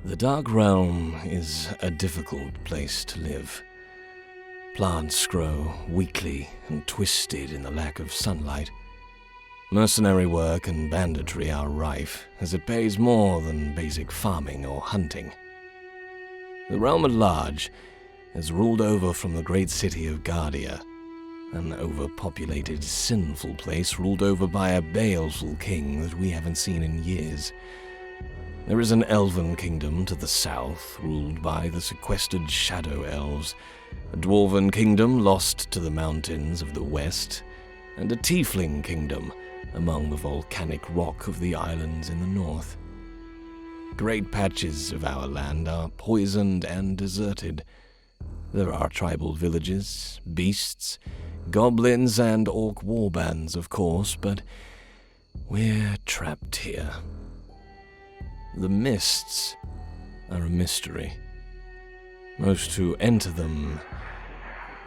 The Dark Realm is a difficult place to live. Plants grow weakly and twisted in the lack of sunlight. Mercenary work and banditry are rife, as it pays more than basic farming or hunting. The realm at large is ruled over from the great city of Guardia, an overpopulated, sinful place ruled over by a baleful king that we haven't seen in years. There is an elven kingdom to the south, ruled by the sequestered shadow elves, a dwarven kingdom lost to the mountains of the west, and a tiefling kingdom among the volcanic rock of the islands in the north. Great patches of our land are poisoned and deserted. There are tribal villages, beasts, goblins, and orc warbands, of course, but we're trapped here. The mists are a mystery. Most who enter them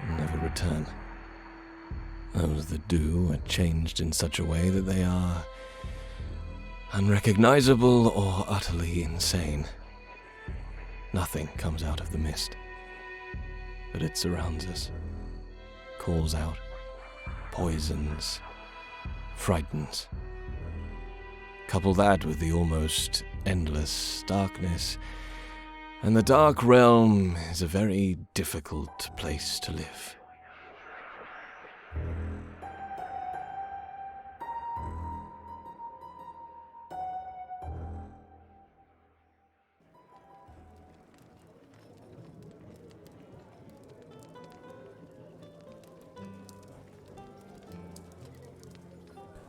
never return. Those that do are changed in such a way that they are unrecognizable or utterly insane. Nothing comes out of the mist, but it surrounds us, calls out, poisons, frightens. Couple that with the almost endless darkness, and the Dark Realm is a very difficult place to live.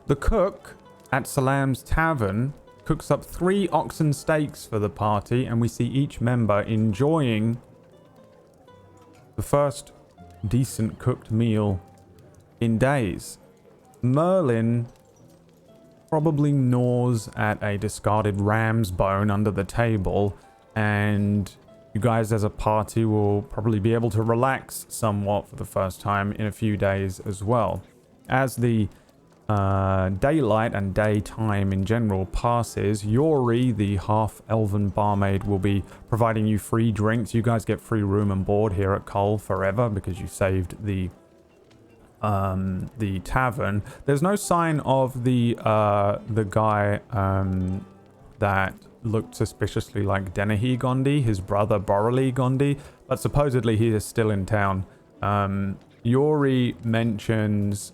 The cook at Salam's Tavern cooks up 3 oxen steaks for the party, and we see each member enjoying the first decent cooked meal in days. Merlin probably gnaws at a discarded ram's bone under the table, and you guys as a party will probably be able to relax somewhat for the first time in a few days as well. As the daylight and daytime in general passes, Yori, the half-elven barmaid, will be providing you free drinks. You guys get free room and board here at Cole forever because you saved the tavern. There's no sign of the guy that looked suspiciously like Dennehy Gondi, his brother Borrelli Gondi, but supposedly he is still in town. Yori mentions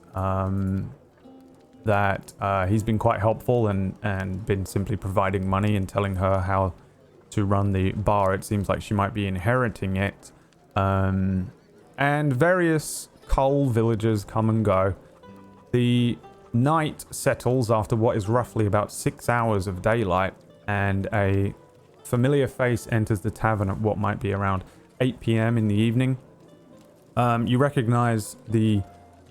that he's been quite helpful and been simply providing money and telling her how to run the bar. It seems like she might be inheriting it. And various Cole villagers come and go. The night settles after what is roughly about 6 hours of daylight, and a familiar face enters the tavern at what might be around 8 p.m. in the evening. You recognize the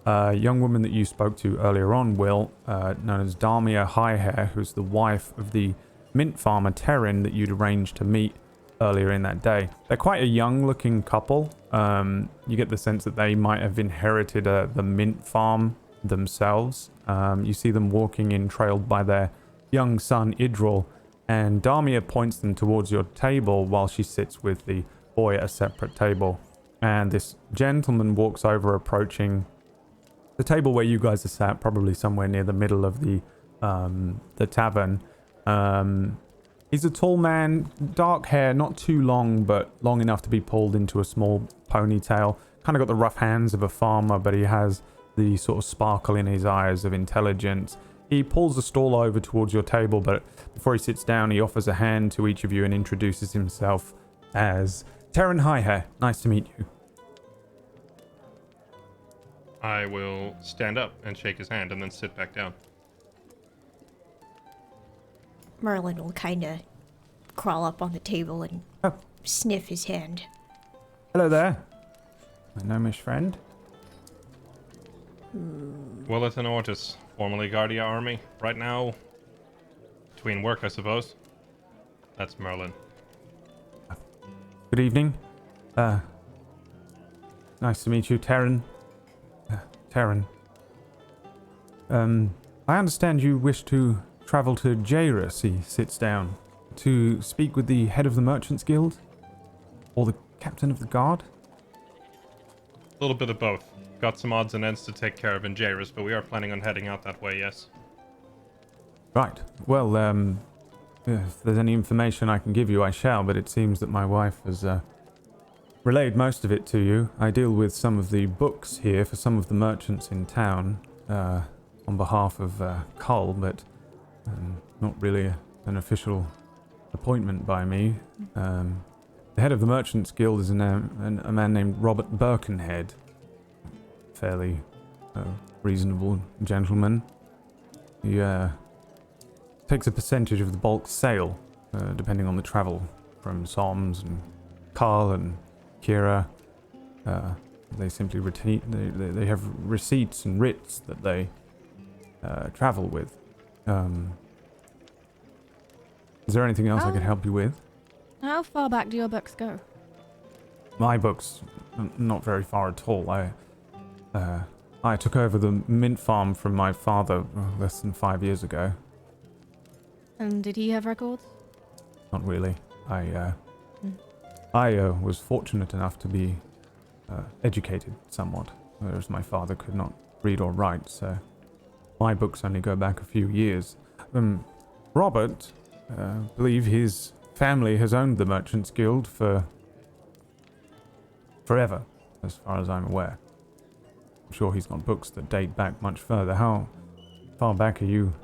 young woman that you spoke to earlier on, Will, known as Damia Highhair, who's the wife of the mint farmer Terran that you'd arranged to meet earlier in that day. They're quite a young-looking couple. You get the sense that they might have inherited the mint farm themselves. You see them walking in, trailed by their young son, Idril, and Damia points them towards your table while she sits with the boy at a separate table. And this gentleman walks over, approaching the table where you guys are sat, probably somewhere near the middle of the tavern. He's a tall man, dark hair, not too long, but long enough to be pulled into a small ponytail. Kind of got the rough hands of a farmer, but he has the sort of sparkle in his eyes of intelligence. He pulls the stool over towards your table, but before he sits down, he offers a hand to each of you and introduces himself as Terran Highhair. Nice to meet you. I will stand up and shake his hand and then sit back down. Merlin will kind of crawl up on the table and sniff his hand. Hello there, my gnomish friend. Willet and Ortis, formerly Guardia Army. Right now, between work, I suppose. That's Merlin. Good evening. Nice to meet you, Terran. Terran. I understand you wish to travel to Jairus. He sits down. to speak with the head of the Merchants Guild? Or the captain of the guard? A little bit of both. Got some odds and ends to take care of in Jairus, but we are planning on heading out that way, yes. Right. Well, if there's any information I can give you, I shall, but it seems that my wife has relayed most of it to you. I deal with some of the books here for some of the merchants in town on behalf of Cull, but not really an official appointment by me. The head of the Merchants Guild is a man named Robert Birkenhead. Fairly reasonable gentleman. He takes a percentage of the bulk sale, depending on the travel, from Soms and Carl and Kira. They simply they have receipts and writs that they travel with. Is there anything else I could help you with? How far back do your books go? My books, not very far at all. I took over the mint farm from my father less than 5 years ago. And did he have records? Not really. I was fortunate enough to be educated somewhat, whereas my father could not read or write, so my books only go back a few years. Robert, I believe his family has owned the Merchants Guild for forever, as far as I'm aware. I'm sure he's got books that date back much further. How far back are you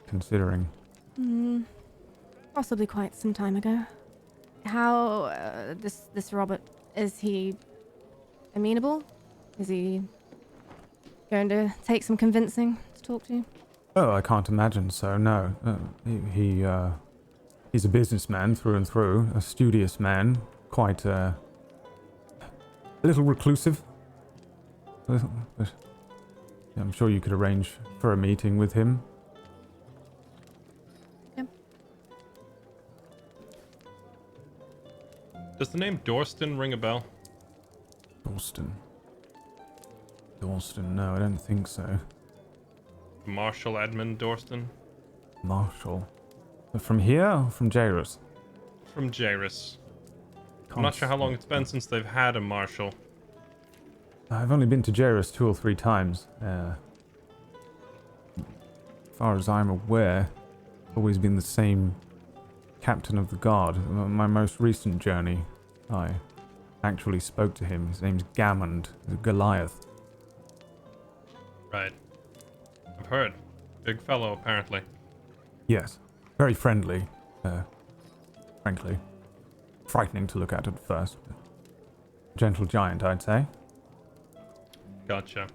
considering? Possibly quite some time ago. How, this Robert, is he amenable? Is he going to take some convincing to talk to you? Oh, I can't imagine so, no. He's a businessman through and through, a studious man, quite a little reclusive. But I'm sure you could arrange for a meeting with him. Yep. Does the name Dorston ring a bell? Dorston, no, I don't think so. Marshal Edmund Dorston? Marshal. From here or from Jairus? From Jairus. I'm not sure how long it's been since they've had a marshal. I've only been to Jairus 2 or 3 times. As far as I'm aware, always been the same captain of the guard. My most recent journey, I actually spoke to him. His name's Gammond, Goliath. Right. I've heard. Big fellow, apparently. Yes, very friendly. Frankly, frightening to look at first. But gentle giant, I'd say. Gotcha.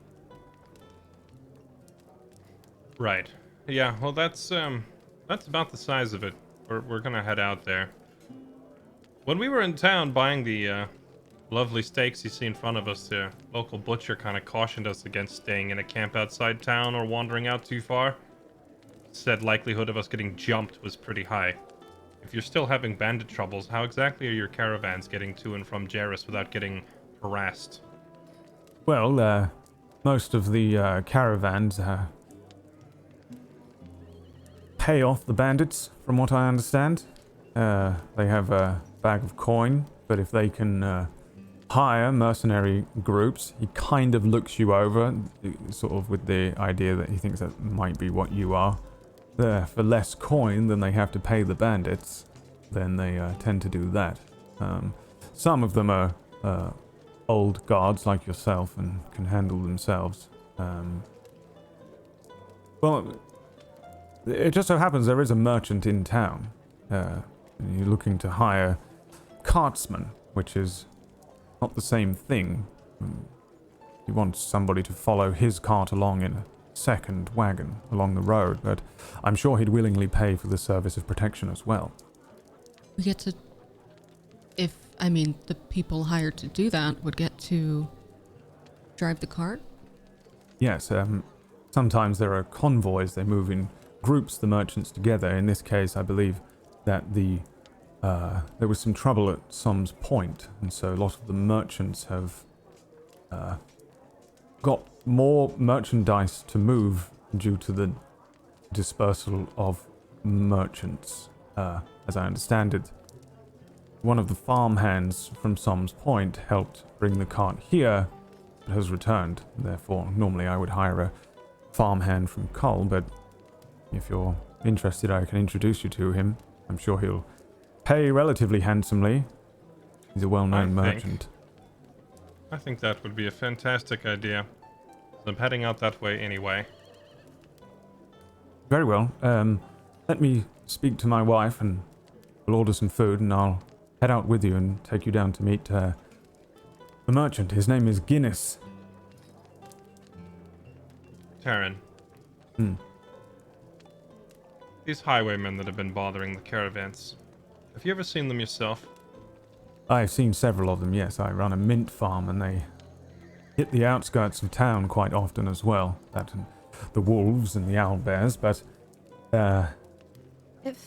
Right. Yeah, well that's about the size of it. We're gonna head out there. When we were in town buying the lovely steaks you see in front of us, the local butcher kind of cautioned us against staying in a camp outside town or wandering out too far. Said likelihood of us getting jumped was pretty high. If you're still having bandit troubles, how exactly are your caravans getting to and from Jairus without getting harassed? Well, most of the caravans pay off the bandits, from what I understand. They have a bag of coin, but if they can hire mercenary groups, he kind of looks you over, sort of with the idea that he thinks that might be what you are. For less coin than they have to pay the bandits, then they tend to do that. Some of them are old guards like yourself and can handle themselves. Well, it just so happens there is a merchant in town. You're looking to hire cartsmen, which is not the same thing. He wants somebody to follow his cart along in a second wagon along the road, but I'm sure he'd willingly pay for the service of protection as well. We get to... the people hired to do that would get to drive the cart? Yes, sometimes there are convoys. They move in groups, the merchants together. In this case, I believe that there was some trouble at Som's Point, and so a lot of the merchants have got more merchandise to move due to the dispersal of merchants. as I understand it, one of the farmhands from Som's Point helped bring the cart here, but has returned. Therefore, normally I would hire a farmhand from Cull, but if you're interested, I can introduce you to him. I'm sure he'll pay relatively handsomely. He's a well-known merchant. I think that would be a fantastic idea. I'm heading out that way anyway. Very well. Let me speak to my wife and we'll order some food and I'll head out with you and take you down to meet the merchant. His name is Guinness. Taryn. These highwaymen that have been bothering the caravans. Have you ever seen them yourself? I've seen several of them, yes. I run a mint farm and they hit the outskirts of town quite often as well. That and the wolves and the owlbears, but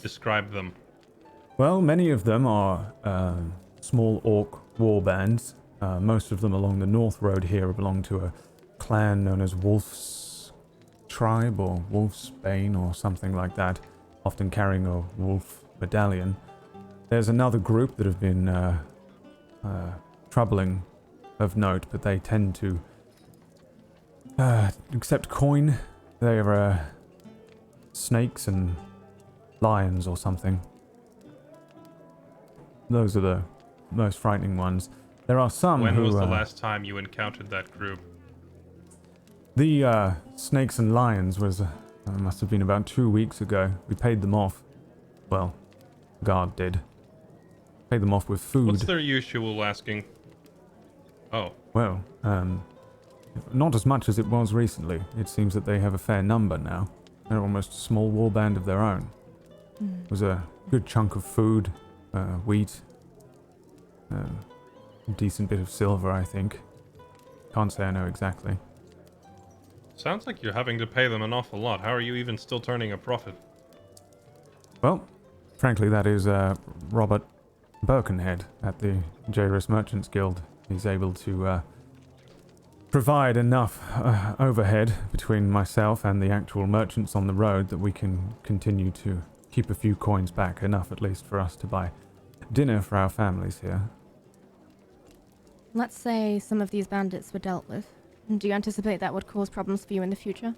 Describe them. well, many of them are small orc war bands. Most of them along the North Road here belong to a clan known as Wolf's Tribe or Wolf's Bane or something like that, often carrying a wolf medallion. There's another group that have been troubling of note, but they tend to accept coin. They are snakes and lions or something. Those are the most frightening ones. There are some When who... was the last time you encountered that group? The snakes and lions was... must have been about 2 weeks ago. We paid them off. Well, the guard did. Paid them off with food. What's their usual asking? Oh, Well, not as much as it was recently. It seems that they have a fair number now. They're almost a small warband of their own. It was a good chunk of food, wheat, a decent bit of silver, I think. Can't say I know exactly. sounds like you're having to pay them an awful lot. How are you even still turning a profit? Well, frankly, that is Robert Birkenhead at the Jairus Merchants Guild. He's able to provide enough overhead between myself and the actual merchants on the road that we can continue to keep a few coins back, enough at least for us to buy dinner for our families here. Let's say some of these bandits were dealt with. Do you anticipate that would cause problems for you in the future?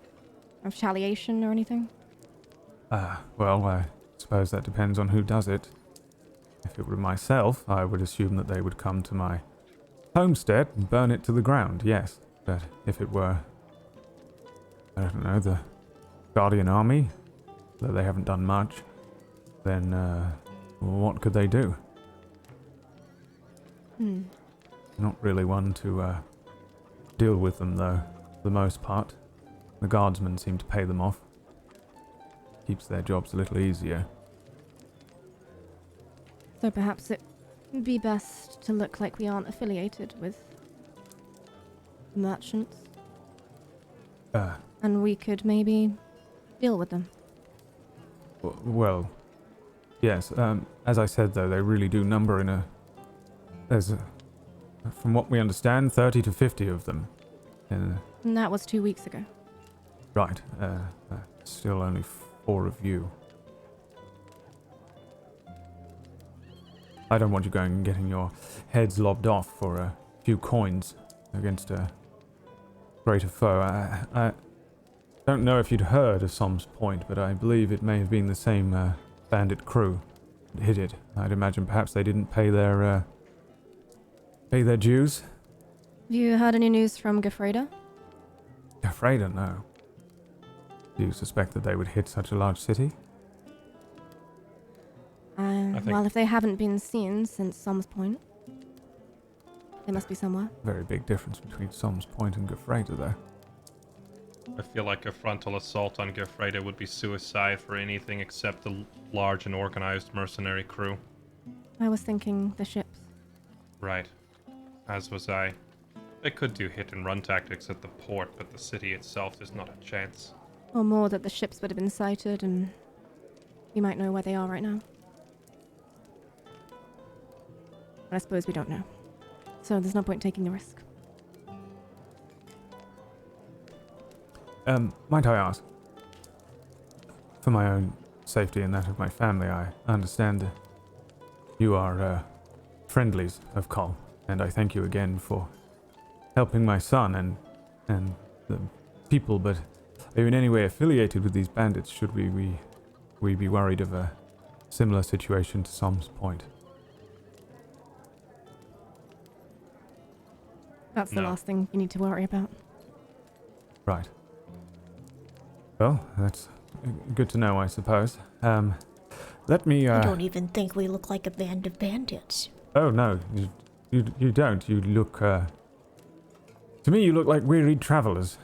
Retaliation or anything? Well, I suppose that depends on who does it. If it were myself, I would assume that they would come to my homestead and burn it to the ground, yes. But if it were, I don't know, the Guardian Army, though they haven't done much, then what could they do? Not really one to deal with them, though, for the most part. The guardsmen seem to pay them off. Keeps their jobs a little easier. So perhaps it would be best to look like we aren't affiliated with merchants. And we could maybe deal with them. Well, yes. As I said, though, they really do number in a... There's, from what we understand, 30 to 50 of them. And that was 2 weeks ago. Right. Still only 4 of you. I don't want you going and getting your heads lobbed off for a few coins against a greater foe. I don't know if you'd heard of Som's Point, but I believe it may have been the same bandit crew that hit it. I'd imagine perhaps they didn't pay their dues. Have you heard any news from Gefreda? Gefreda, no. Do you suspect that they would hit such a large city? Well, if they haven't been seen since Som's Point, they must be somewhere. Very big difference between Som's Point and Gefreda, though. I feel like a frontal assault on Gefreda would be suicide for anything except a large and organized mercenary crew. I was thinking the ships. Right. As was I. They could do hit-and-run tactics at the port, but the city itself is not a chance. Or more that the ships would have been sighted and we might know where they are right now. But I suppose we don't know. So there's no point taking the risk. Might I ask, for my own safety and that of my family. I understand you are friendlies of Col, and I thank you again for helping my son and the people, but are you in any way affiliated with these bandits? Should we be worried of a similar situation to Som's Point? That's the No. last thing you need to worry about. Right. Well, that's good to know, I suppose. Let me, I don't even think we look like a band of bandits. Oh, no, you don't. You look, to me, you look like wearied travelers.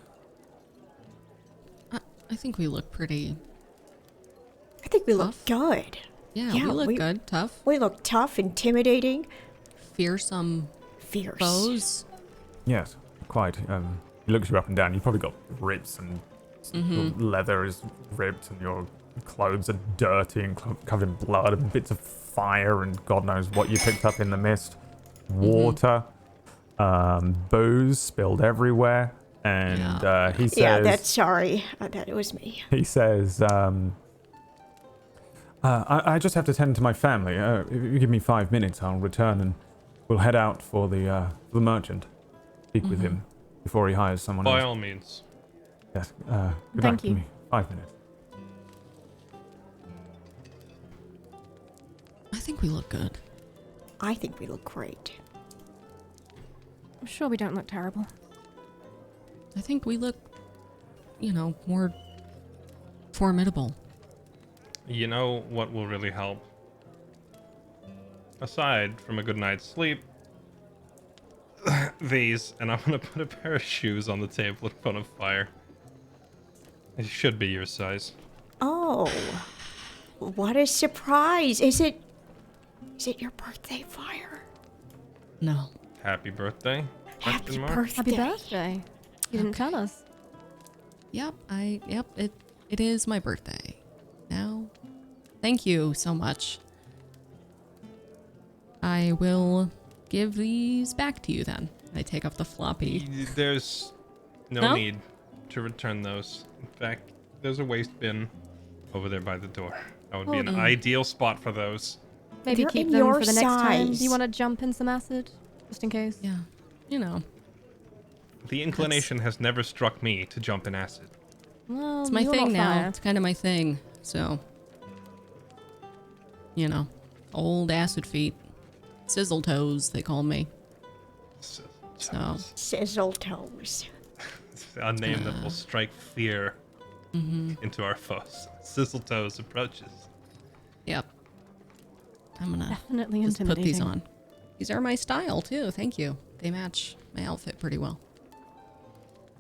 I think we look pretty. I think we look Tough? good. Yeah, Yeah, we look we- good, tough, We look tough, intimidating, fearsome fierce. foes. Yes, quite. He looks you up and down. You've probably got ribs and your leather is ripped and your clothes are dirty and covered in blood and bits of fire and God knows what you picked up in the mist. Water, booze spilled everywhere. And he says... Yeah, that's sorry. That was me. He says, I just have to tend to my family. If you give me 5 minutes, I'll return and we'll head out for the merchant. Speak with him before he hires someone By else. all means. Yes. Good Thank luck to you. me. 5 minutes. I think we look good. I think we look great. I'm sure we don't look terrible. I think we look, more formidable. You know what will really help? Aside from a good night's sleep, these, and I'm gonna put a pair of shoes on the table in front of fire. It should be your size. Oh, what a surprise! Is it your birthday, Fire? No. Happy birthday? Happy Question mark? birthday! Happy birthday. You didn't tell us. Yep, it is my birthday. Now, thank you so much. I will give these back to you then. I take off the floppy. There's no No? need to return those. In fact, there's a waste bin over there by the door. That would be an ideal spot for those. Maybe They're keep in them your for the next time. Do size. you want to jump in some acid? Just in case? Yeah, The inclination has never struck me to jump in acid. Well, it's my you're thing not now. fire. It's kind of my thing. So, old acid feet, sizzle toes, they call me. So, Sizzle toes. A name that will strike fear into our foes. Sizzletoes approaches. yep. I'm gonna Definitely just put intimidating. these on. These are my style too. Thank you. They match my outfit pretty well.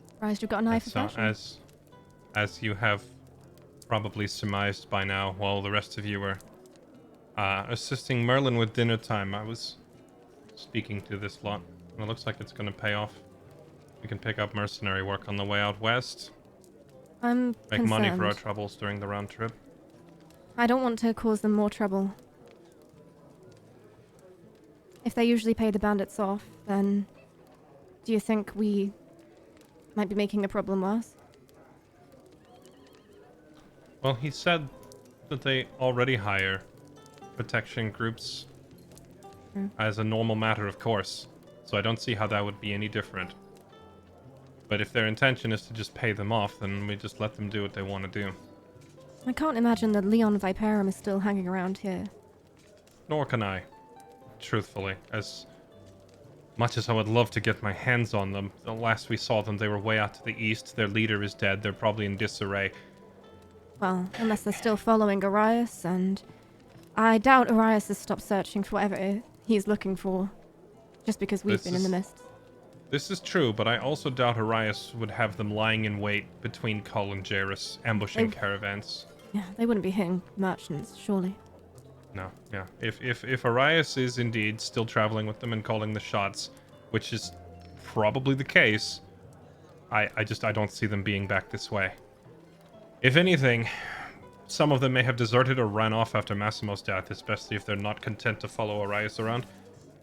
Surprised you've got an eye for So fashion. as you have probably surmised by now, while the rest of you were assisting Merlin with dinner time, I was speaking to this lot, and it looks like it's going to pay off. We can pick up mercenary work on the way out west, I'm make money for our concerned. troubles during the round trip. I don't want to cause them more trouble. If they usually pay the bandits off, then do you think we might be making the problem worse? Well, he said that they already hire protection groups as a normal matter, of course. So I don't see how that would be any different. But if their intention is to just pay them off, then we just let them do what they want to do. I can't imagine that Leon Viperum is still hanging around here. Nor can I, truthfully. As much as I would love to get my hands on them, the last we saw them, they were way out to the east. Their leader is dead. They're probably in disarray. Well, unless they're still following Arias, and I doubt Arias has stopped searching for whatever he's looking for, just because we've This been in the is- mist. This is true, but I also doubt Arias would have them lying in wait between Kull and Jairus, ambushing They- caravans. Yeah, they wouldn't be hitting merchants, surely. No, yeah. If Arias is indeed still traveling with them and calling the shots, which is probably the case, I don't see them being back this way. If anything, some of them may have deserted or ran off after Massimo's death, especially if they're not content to follow Arias around.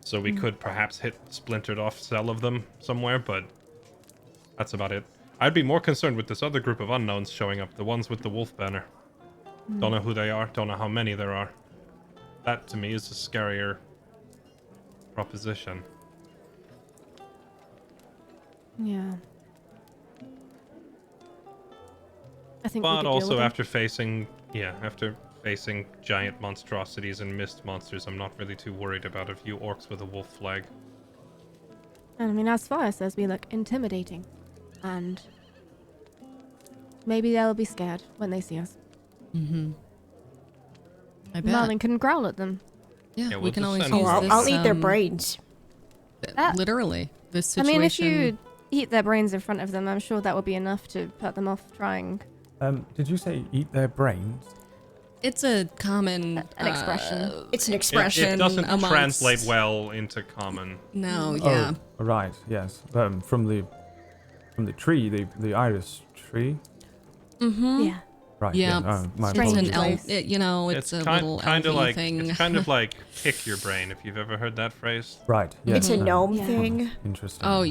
So we could perhaps hit splintered off cell of them somewhere, but that's about it. I'd be more concerned with this other group of unknowns showing up, the ones with the wolf banner. Don't know who they are. Don't know how many there are. That to me is a scarier proposition. Yeah. I think we But could deal also with them. after facing giant monstrosities and mist monsters, I'm not really too worried about a few orcs with a wolf flag. And I mean, as far as we look intimidating, and maybe they'll be scared when they see us. Mm-hmm. I bet. Marlin can growl at them. Yeah, we'll we can just always send use them. this. I'll eat their brains. Literally, this I situation. mean, if you eat their brains in front of them, I'm sure that would be enough to put them off trying. Did you say eat their brains? It's a common An expression. It's an It expression. doesn't amongst- translate well into common. No, yeah. Oh, right. Yes. From the tree, the iris tree. Mm-hmm. Yeah. Right. Yeah. Yeah. Oh, my It's Strange an apologies. place. it's a little kind of elfy like thing. it's kind of like pick your brain, if you've ever heard that phrase. Right. Yeah. It's a gnome Yeah. thing. Interesting. Oh,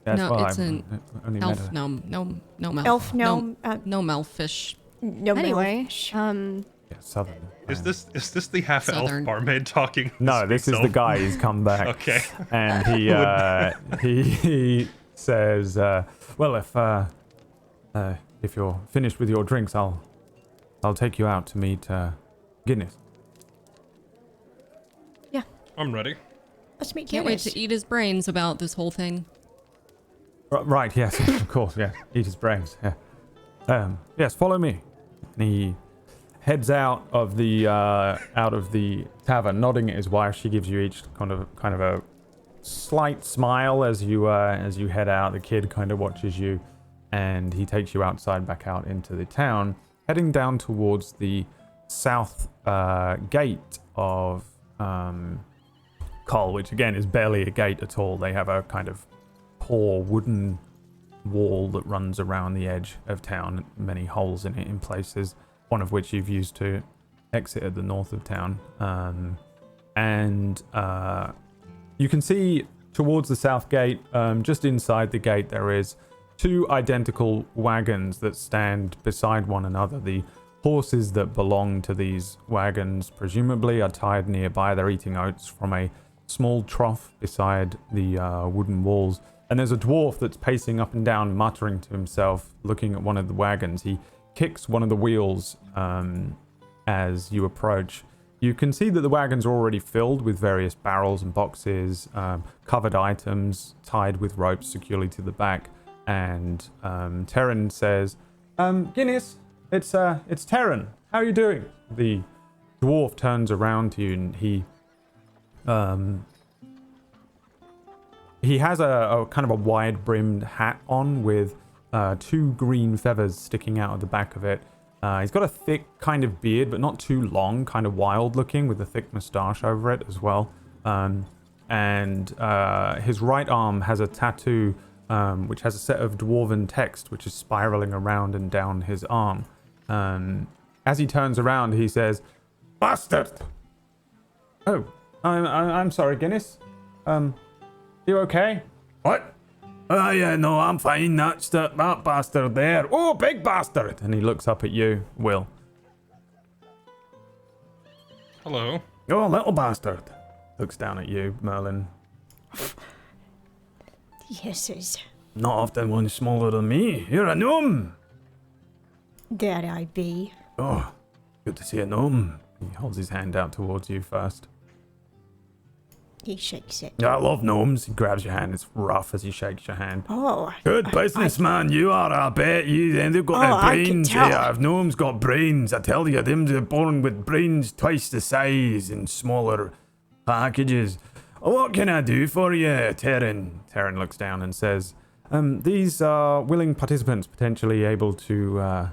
Yes, no, well, it's I've an only met elf a- gnome. No elf. Elf gnome. No elfish. No Anyway, elfish. Yeah, southern. Is this the half elf Southern. barmaid talking? No, this is the Elf? guy who's come back. Okay. And he says, "Well, if you're finished with your drinks, I'll take you out to meet Guinness." I'm ready. Let's meet Can't wait Guinness. to eat his brains about this whole thing. Right, yes, of course, yes. Eat his brains, yeah. Yes, follow me. And he heads out of the tavern, nodding at his wife. She gives you each kind of a slight smile as you head out. The kid kind of watches you, and he takes you outside, back out into the town, heading down towards the south gate of Col, which again is barely a gate at all. They have a kind of poor wooden wall that runs around the edge of town, many holes in it in places, one of which you've used to exit at the north of town. And you can see towards the south gate, just inside the gate, there is two identical wagons that stand beside one another. The horses that belong to these wagons presumably are tied nearby. They're eating oats from a small trough beside the wooden walls. And there's a dwarf that's pacing up and down, muttering to himself, looking at one of the wagons. He kicks one of the wheels as you approach. You can see that the wagons are already filled with various barrels and boxes, covered items tied with ropes securely to the back. And Terran says, Guinness, it's Terran. How are you doing? The dwarf turns around to you, and he has a kind of a wide-brimmed hat on with two green feathers sticking out of the back of it. He's got a thick kind of beard, but not too long, kind of wild-looking, with a thick moustache over it as well. And his right arm has a tattoo, which has a set of dwarven text, which is spiraling around and down his arm. As he turns around, he says, "Bastard!" "Oh, I'm sorry, Guinness. You okay?" "What?" "Oh, yeah, no, I'm fine. That's that bastard there. Oh, big bastard!" And he looks up at you, Will. Hello. "Oh, little bastard." Looks down at you, Merlin. Yeses. "Not often one smaller than me. You're a gnome." That I be. "Oh, good to see a gnome." He holds his hand out towards you first. He shakes it. "I love gnomes." He grabs your hand. It's rough as he shakes your hand. Oh. "Good businessman you are, I bet. They've got Oh, I can brains. tell. Yeah, gnomes got brains. I tell you, they're born with brains twice the size in smaller packages. What can I do for you, Terran?" Terran looks down and says, "These are willing participants, potentially able to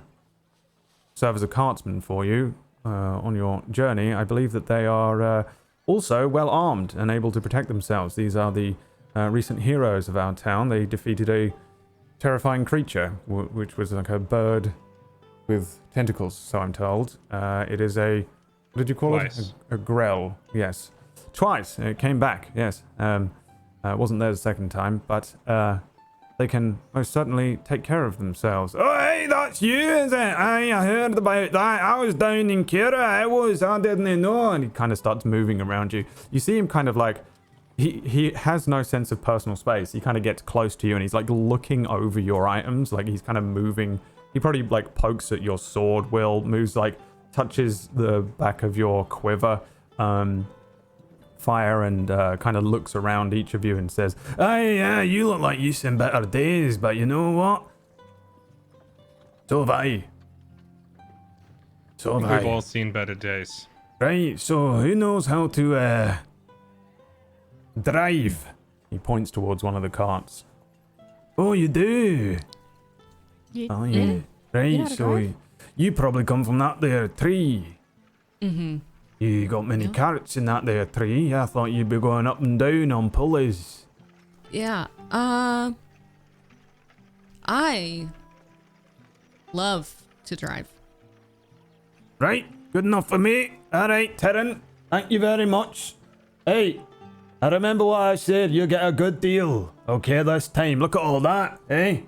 serve as a cartsman for you on your journey. I believe that they are also well armed and able to protect themselves. These are the recent heroes of our town. They defeated a terrifying creature, which was like a bird with tentacles, so I'm told. It is a... What did you call Twice. it? A grell, yes. Twice. It came back, yes. It wasn't there the second time, but they can most certainly take care of themselves. Oh, hey, that's you, is it? Hey, I heard about that. I was down in Kira. I didn't know. And he kind of starts moving around you. You see him kind of like, he has no sense of personal space. He kind of gets close to you and he's like looking over your items. Like he's kind of moving. He probably like pokes at your sword, moves like, touches the back of your quiver, fire, and kind of looks around each of you and says, "Hey, yeah, you look like you've seen better days, but you know what? So have I. So have I. We've all seen better days. Right, so who knows how to drive?" He points towards one of the carts. "Oh, you do? Oh, yeah. Right, You know how to so drive? you probably come from that there tree. Mm-hmm. You got many Yeah. carrots in that there tree. I thought you'd be going up and down on pulleys." Yeah. I love to drive. "Right, good enough for me. All right, Terran, thank you very much. Hey, I remember what I said. You get a good deal. Okay, this time. Look at all that, eh?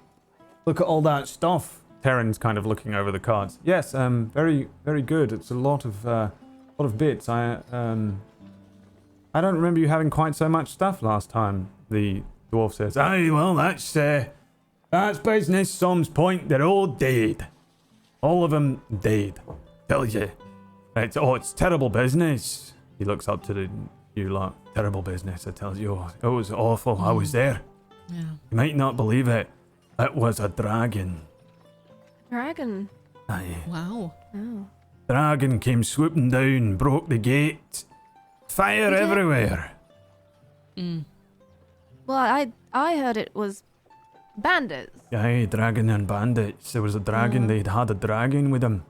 Look at all that stuff." Terran's kind of looking over the cards. "Yes, very, very good. It's a lot of bits. I don't remember you having quite so much stuff last time." The dwarf says, "Aye, well, that's business. Some's point. They're all dead. All of them dead. Tell you. It's terrible business." He looks up to you lot. "Terrible business, I tell you. It was awful. I was there. Yeah. You might not believe it. It was a dragon. Dragon. Aye. Wow. Oh. Dragon came swooping down, broke the gate. Fire Did it? everywhere. Mm. Well, I heard it was bandits. Aye, dragon and bandits. There was a dragon. They'd had a dragon with them.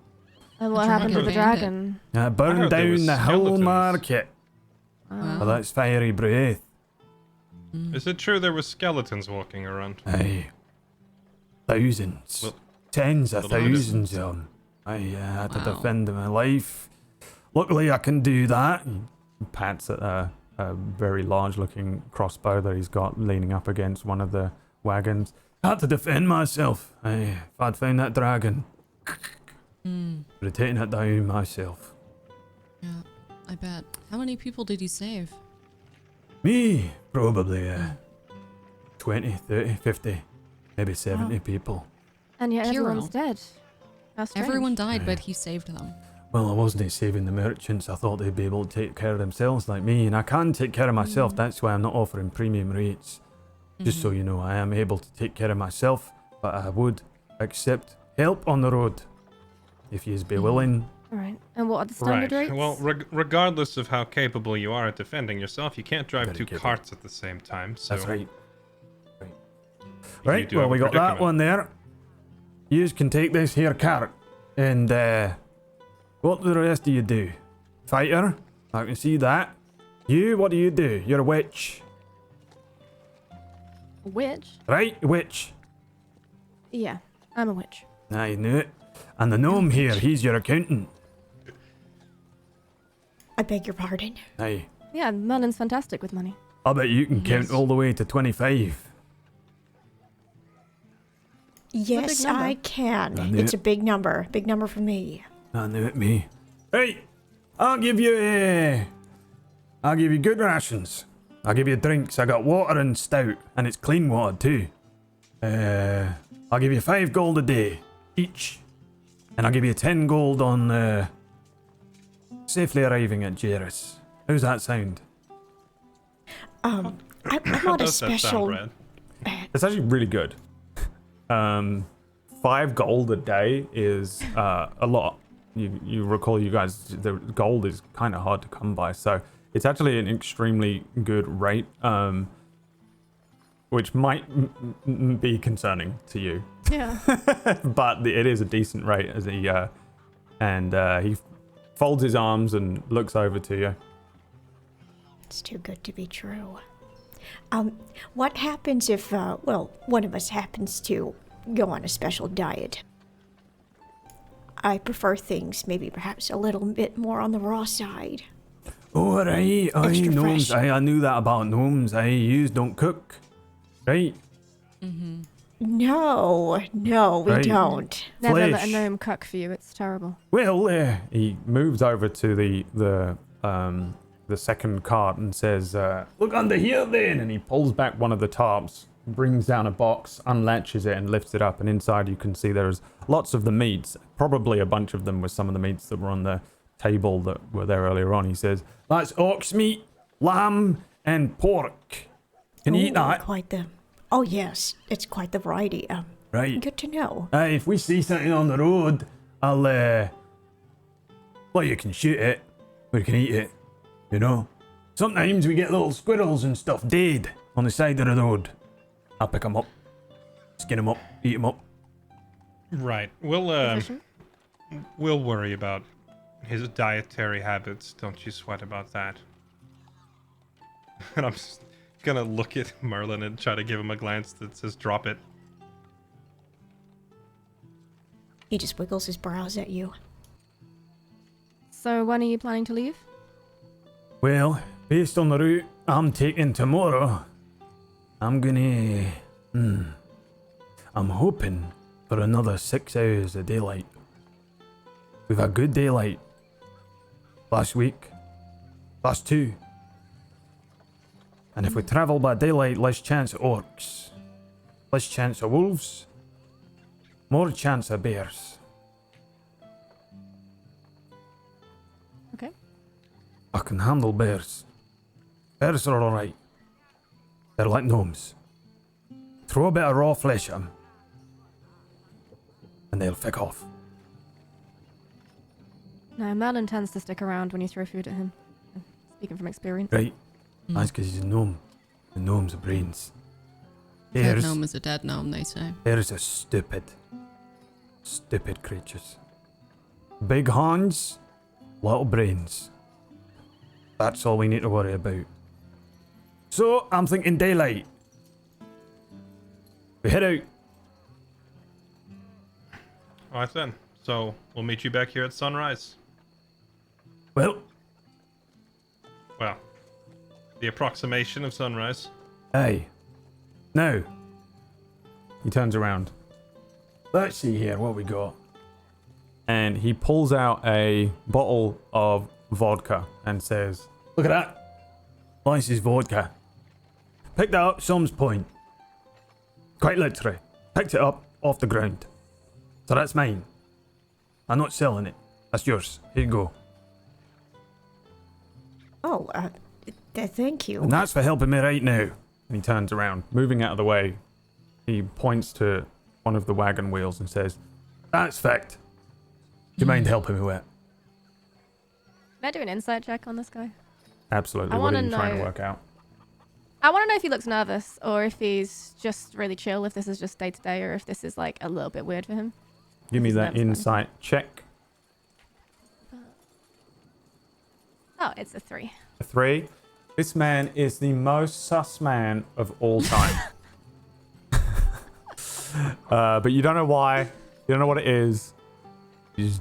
And what happened to the Dragon. dragon? Burned heard there down was the whole skeletons. market. Oh. Well, that's fiery breath. Is it true there were skeletons walking around? Aye. Thousands. Well, Tens of well, thousands of them. I had to Wow. defend my life. Luckily, I can do that. He pats at a very large-looking crossbow that he's got leaning up against one of the wagons. I had to defend myself. Aye, if I'd found that dragon, Mm. would have taken it down myself. Yeah, I bet. How many people did you save? Me, probably 20, 30, 50, maybe 70 people. And yet Hero. everyone's dead. How strange. Everyone died, but he saved them. Well, I wasn't saving the merchants. I thought they'd be able to take care of themselves like me, and I can take care of myself. That's why I'm not offering premium rates. Just so you know, I am able to take care of myself, but I would accept help on the road if you'd be willing. All right. And what are the standard Right. rates? Well, regardless of how capable you are at defending yourself, you can't drive Very two capable. carts at the same time. So That's right. you Right, do well, have a we got that predicament. one there. Yous can take this here cart, and what do the rest of you do? Fighter, I can see that. You, what do you do? You're a witch, A witch? right? Witch. Yeah, I'm a witch. I knew it. And the gnome here, he's your accountant. I beg your pardon. Aye. Yeah, Merlin's fantastic with money. I bet you can count Yes. all the way to 25. Yes, number. I can. I knew It's it. a big number. Big number for me. I knew it, me. Right, I'll give you good rations. I'll give you drinks. I got water and stout, and it's clean water too. I'll give you 5 gold a day each, and I'll give you 10 gold on safely arriving at Jairus. How's that sound? I'm How on a does that sound, special. Brad? It's actually really good. 5 gold a day is a lot. You recall, you guys, the gold is kind of hard to come by, so it's actually an extremely good rate, which might be concerning to you, Yeah. but it is a decent rate. As he he folds his arms and looks over to you. It's too good to be true. What happens if, one of us happens to go on a special diet? I prefer things maybe perhaps a little bit more on the raw side. Oh, right. Aye, Extra gnomes. fresh. Aye, I knew that about gnomes. Aye, yous don't cook. Right. No, we Right. don't. Never let a Flesh. gnome cook for you. It's terrible. Well, he moves over to the second cart and says, "Look under here, then." And he pulls back one of the tarps, brings down a box, unlatches it, and lifts it up. And inside, you can see there's lots of the meats. Probably a bunch of them were some of the meats that were on the table that were there earlier on. He says, "That's ox meat, lamb, and pork. Can you eat that?" Quite the. Oh yes, it's quite the variety. Right. Good to know. If we see something on the road, I'll, well, you can shoot it, or you can eat it, you know? Sometimes we get little squirrels and stuff dead on the side of the road. I'll pick them up, skin them up, eat them up. Right. We'll worry about his dietary habits. Don't you sweat about that. And I'm just gonna look at Merlin and try to give him a glance that says drop it. He just wiggles his brows at you. So when are you planning to leave? Well, based on the route I'm taking tomorrow, I'm gonna... I'm hoping for another 6 hours of daylight. We've had good daylight. Last week. Last 2. And if we travel by daylight, less chance of orcs. Less chance of wolves. More chance of bears. Okay. I can handle bears. Bears are alright. They're like gnomes. Throw a bit of raw flesh at them, and they'll fuck off. No, Merlin tends to stick around when you throw food at him. Speaking from experience. Right? That's because he's a gnome. The gnomes are brains. Dead Bears, gnome is a dead gnome, they say. bears are stupid. Stupid creatures. Big horns, little brains. That's all we need to worry about. So, I'm thinking daylight. We head out. Alright then. So we'll meet you back here at sunrise. Well, Well, the approximation of sunrise. hey. Now. He turns around. Let's see here what we got. And he pulls out a bottle of vodka and says, "Look at that. Nice is vodka. Picked that up Som's Point. Quite literally. Picked it up off the ground. So that's mine. I'm not selling it. That's yours. Here you go. Oh, thank you. And that's for helping me right now." And he turns around, moving out of the way. He points to one of the wagon wheels and says, "That's fact. Do you mind helping me with it?" Can I do an insight check on this guy? Absolutely. I What are wanna you trying to know- work out? I want to know if he looks nervous or if he's just really chill, if this is just day to day, or if this is like a little bit weird for him. Give me He's that nervous, man. insight check. Oh, it's a 3. A 3. This man is the most sus man of all time. But you don't know why. You don't know what it is. He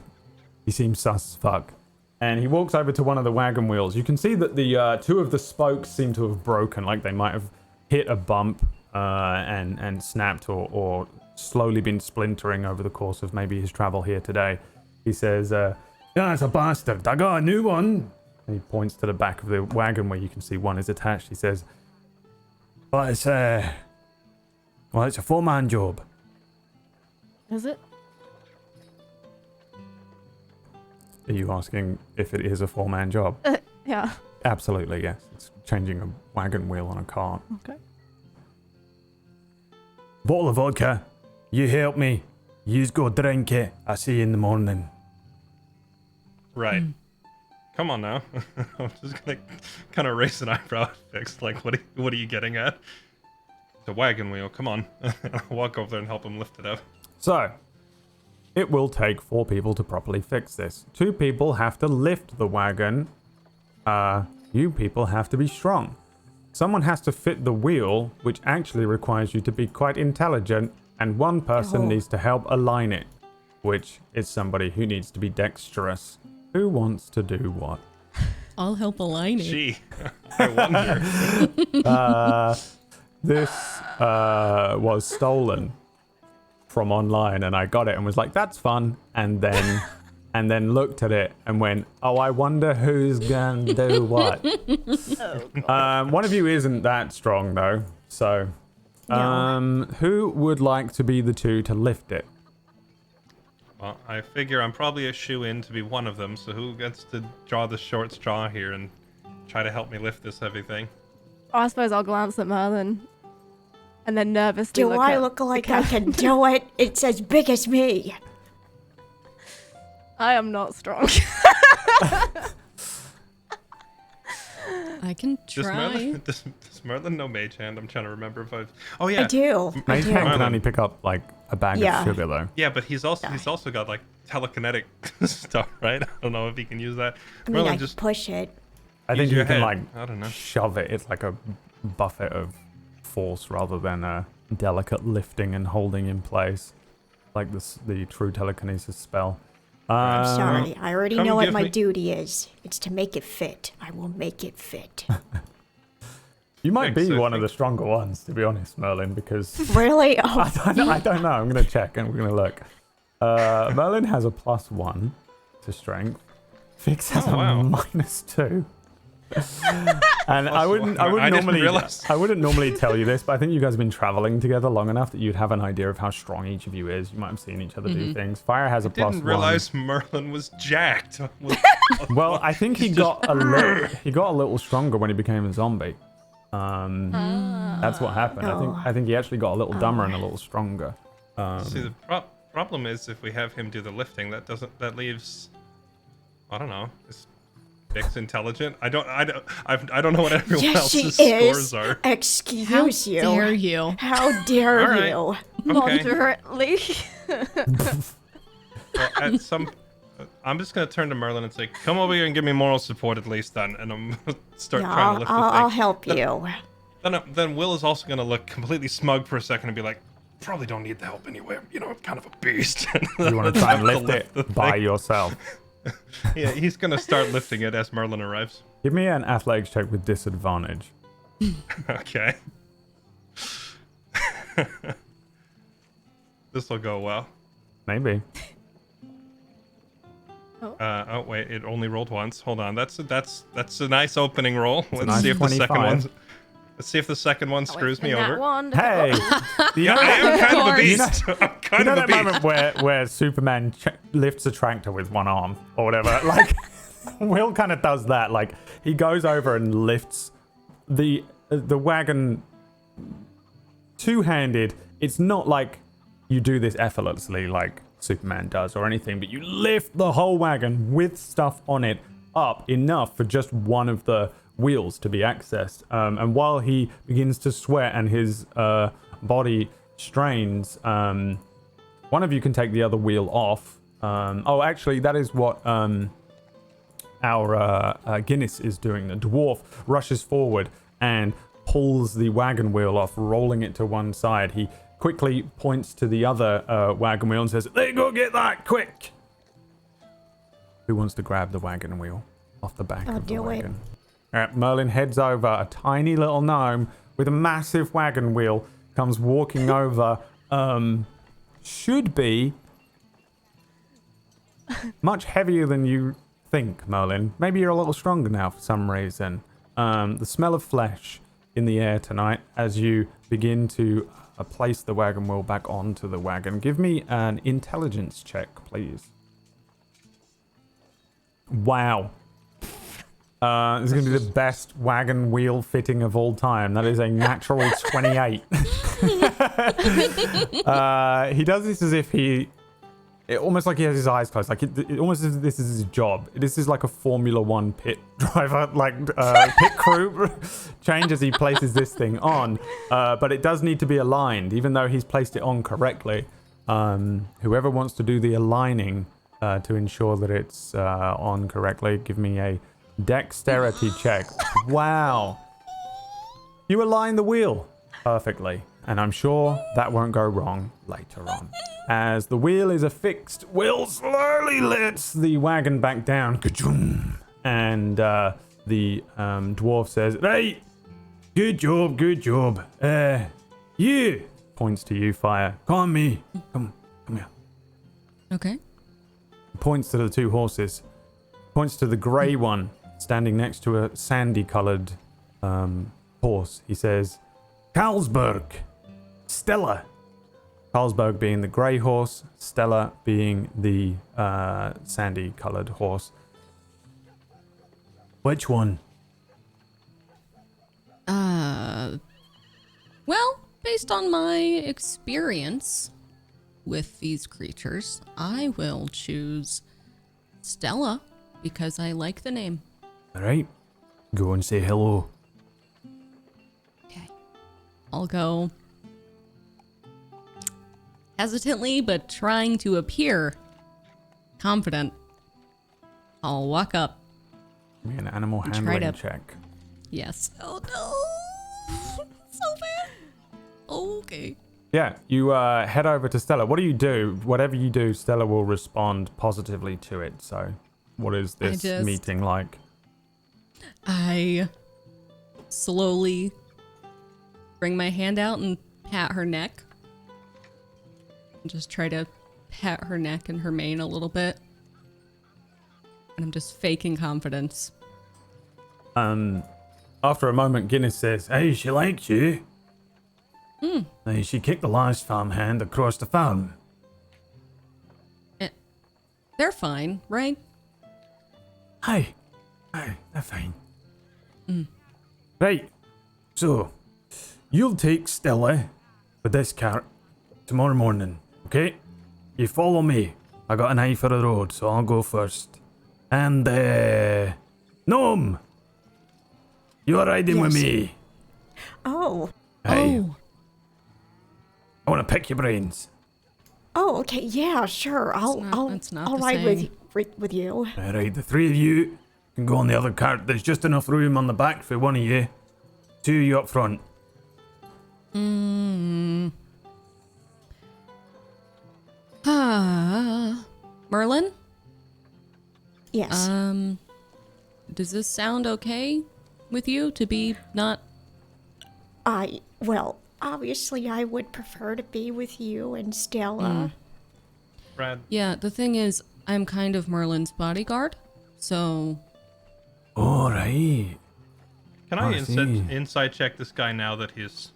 seems sus as fuck. And he walks over to one of the wagon wheels. You can see that the 2 of the spokes seem to have broken, like they might have hit a bump and snapped or slowly been splintering over the course of maybe his travel here today. He says, "Yeah, it's a bastard. I got a new one." And he points to the back of the wagon where you can see one is attached. He says, "But it's a 4-man job." Is it? Are you asking if it is a 4-man job? Yeah. Absolutely, yes. It's changing a wagon wheel on a cart. Okay. Bottle of vodka. You help me. Yous go drink it. I see you in the morning. Right. Come on now. I'm just gonna kind of raise an eyebrow at Fix. Like, what are you getting at? The wagon wheel. Come on. I'll walk over there and help him lift it up. So, it will take 4 people to properly fix this. 2 people have to lift the wagon. You people have to be strong. Someone has to fit the wheel, which actually requires you to be quite intelligent, and 1 person needs to help align it, which is somebody who needs to be dexterous. Who wants to do what? I'll help align it. Gee, I wonder. this was stolen from online, and I got it and was like, that's fun, and then looked at it and went, oh, I wonder who's gonna do what. One of you isn't that strong though, so who would like to be the two to lift it? Well, I figure I'm probably a shoe-in to be one of them, so who gets to draw the short straw here and try to help me lift this heavy thing? I suppose I'll glance at Merlin and then nervously Do I look like I can do it? It's as big as me. I am not strong. I can try. Does Merlin know Mage Hand? I'm trying to remember if I've... Oh, yeah. I do. Mage Hand can only pick up like a bag of sugar though. Yeah, but he's also got like telekinetic stuff, right? I don't know if he can use that. I mean, Merlin, I just push it. I think use you your can head. like I don't know. shove it. It's like a buffet of force rather than a delicate lifting and holding in place, like the true telekinesis spell. I'm sorry. I already come know what give my me- duty is. It's to make it fit. I will make it fit. You might be Thanks, one of the stronger ones, to be honest, Merlin, because Really? Oh, I don't know. I'm going to check and we're going to look. Merlin has a +1 to strength. Fix has Oh, a wow. -2. And I wouldn't I didn't normally realize. I wouldn't normally tell you this, but I think you guys have been traveling together long enough that you'd have an idea of how strong each of you is. You might have seen each other do things. Fire has a Didn't +1. realize Merlin was jacked. Well, I think he got a little stronger when he became a zombie. That's what happened. I think he actually got a little dumber and a little stronger. See, the problem is if we have him do the lifting, that leaves, I don't know. Is Vic's intelligent? I don't know what everyone yes, she else's is. scores are. Excuse you. How dare you? How dare All right. you? Okay. Moderately. Well, I'm just gonna turn to Merlin and say, "Come over here and give me moral support at least, then." And I'm gonna start Yeah, trying to lift the thing. I'll help you. Then Will is also gonna look completely smug for a second and be like, "Probably don't need the help anyway. You know, I'm kind of a beast." You want to try and Have to lift the it by thing. yourself. Yeah, he's gonna start lifting it as Merlin arrives. Give me an athletics check with disadvantage. Okay. This will go well. Maybe. Oh wait, it only rolled once. Hold on, that's a nice opening roll. Let's nice see if the second 25. one. Let's see if the second one screws me over. Hey, you Yeah, know, I am kind of a course. beast. I'm you kind know of a that beast. moment where Superman lifts a tractor with one arm or whatever? Like, Will kind of does that. Like, he goes over and lifts the wagon two-handed. It's not like you do this effortlessly like Superman does or anything, but you lift the whole wagon with stuff on it up enough for just one of the wheels to be accessed. And while he begins to sweat and his body strains, one of you can take the other wheel off. Oh, actually, that is what our Guinness is doing. The dwarf rushes forward and pulls the wagon wheel off, rolling it to one side. He quickly points to the other wagon wheel and says, "They go get that quick." Who wants to grab the wagon wheel off the back I'll of the do it. wagon? All right, Merlin heads over. A tiny little gnome with a massive wagon wheel comes walking over. Should be much heavier than you think, Merlin. Maybe you're a little stronger now for some reason. The smell of flesh in the air tonight as you begin to place the wagon wheel back onto the wagon. Give me an intelligence check, please. Wow. This is going to be the best wagon wheel fitting of all time. That is a natural 28. He does this as if almost like he has his eyes closed. Like it almost as if this is his job. This is like a Formula One pit driver, like pit crew change as he places this thing on. But it does need to be aligned, even though he's placed it on correctly. Whoever wants to do the aligning to ensure that it's on correctly, give me a dexterity check. Wow. You align the wheel perfectly, and I'm sure that won't go wrong later on. As the wheel is affixed, Will slowly lets the wagon back down. Ka-choom. And the dwarf says, "Hey, Good job, good job. You points to you, Fire. Come me. Come here. Okay. Points to the two horses. Points to the grey one standing next to a sandy-coloured horse. He says, Carlsberg, Stella. Carlsberg being the grey horse, Stella being the sandy-coloured horse. Which one? Well, based on my experience with these creatures, I will choose Stella because I like the name. All right. Go and say hello. Okay. I'll go hesitantly, but trying to appear confident. I'll walk up. Give me an animal Try handling to- check. Yes. Oh no. So bad. Okay. Yeah, you head over to Stella. What do you do? Whatever you do, Stella will respond positively to it. So, what is this meeting like? I slowly bring my hand out and pat her neck. And just try to pat her neck and her mane a little bit. And I'm just faking confidence. After a moment, Guinness says, "Hey, she likes you. Hey, she kicked the last farmhand across the farm." They're fine, right? Aye, they're fine. Right, so you'll take Stella with this cart tomorrow morning, okay? You follow me. I got an eye for the road, so I'll go first. And Gnome, you're riding with Yes. me. Oh. Aye. Oh, I want to pick your brains. Oh, okay. Yeah, sure. that's not I'll the ride same. with you. All right, the three of you can go on the other cart. There's just enough room on the back for one of you. Two of you up front. Merlin? Yes. Does this sound okay with you to be not... Well, obviously I would prefer to be with you and Stella. Brad, Yeah, the thing is, I'm kind of Merlin's bodyguard, so... All right. can I I see. insight check this guy now that he's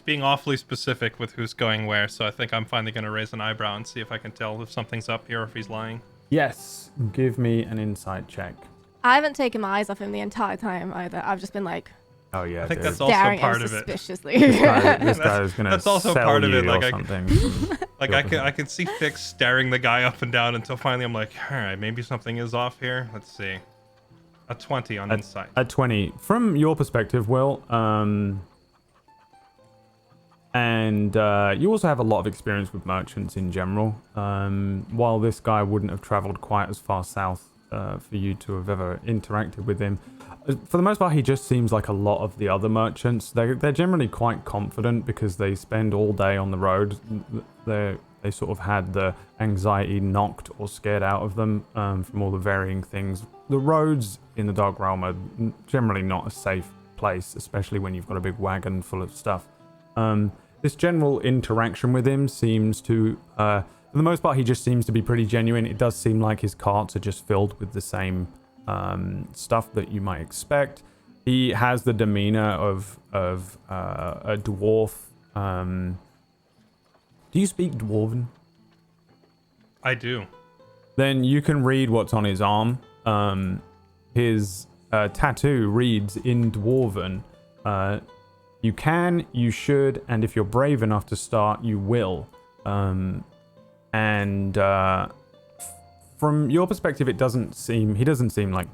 being awfully specific with who's going where? So I think I'm finally going to raise an eyebrow and see if I can tell if something's up here or if he's lying. Yes, give me an insight check. I haven't taken my eyes off him the entire time either. I've just been like Oh yeah, I think dude. that's also staring at part him of it. suspiciously. This guy is gonna that's also sell part of you it, like, or I- something. Like I can see Fix staring the guy up and down until finally I'm like, all right, maybe something is off here. Let's see. A 20 on insight. A 20. From your perspective, Will, and you also have a lot of experience with merchants in general. While this guy wouldn't have traveled quite as far south for you to have ever interacted with him, for the most part, he just seems like a lot of the other merchants. They're generally quite confident because they spend all day on the road. They sort of had the anxiety knocked or scared out of them from all the varying things. The roads in the Dark Realm are generally not a safe place, especially when you've got a big wagon full of stuff. This general interaction with him seems to, for the most part, he just seems to be pretty genuine. It does seem like his carts are just filled with the same stuff that you might expect. He has the demeanor of a dwarf. Do you speak Dwarven? I do. Then you can read what's on his arm. His tattoo reads in Dwarven. You can, you should, and if you're brave enough to start, you will. From your perspective, he doesn't seem like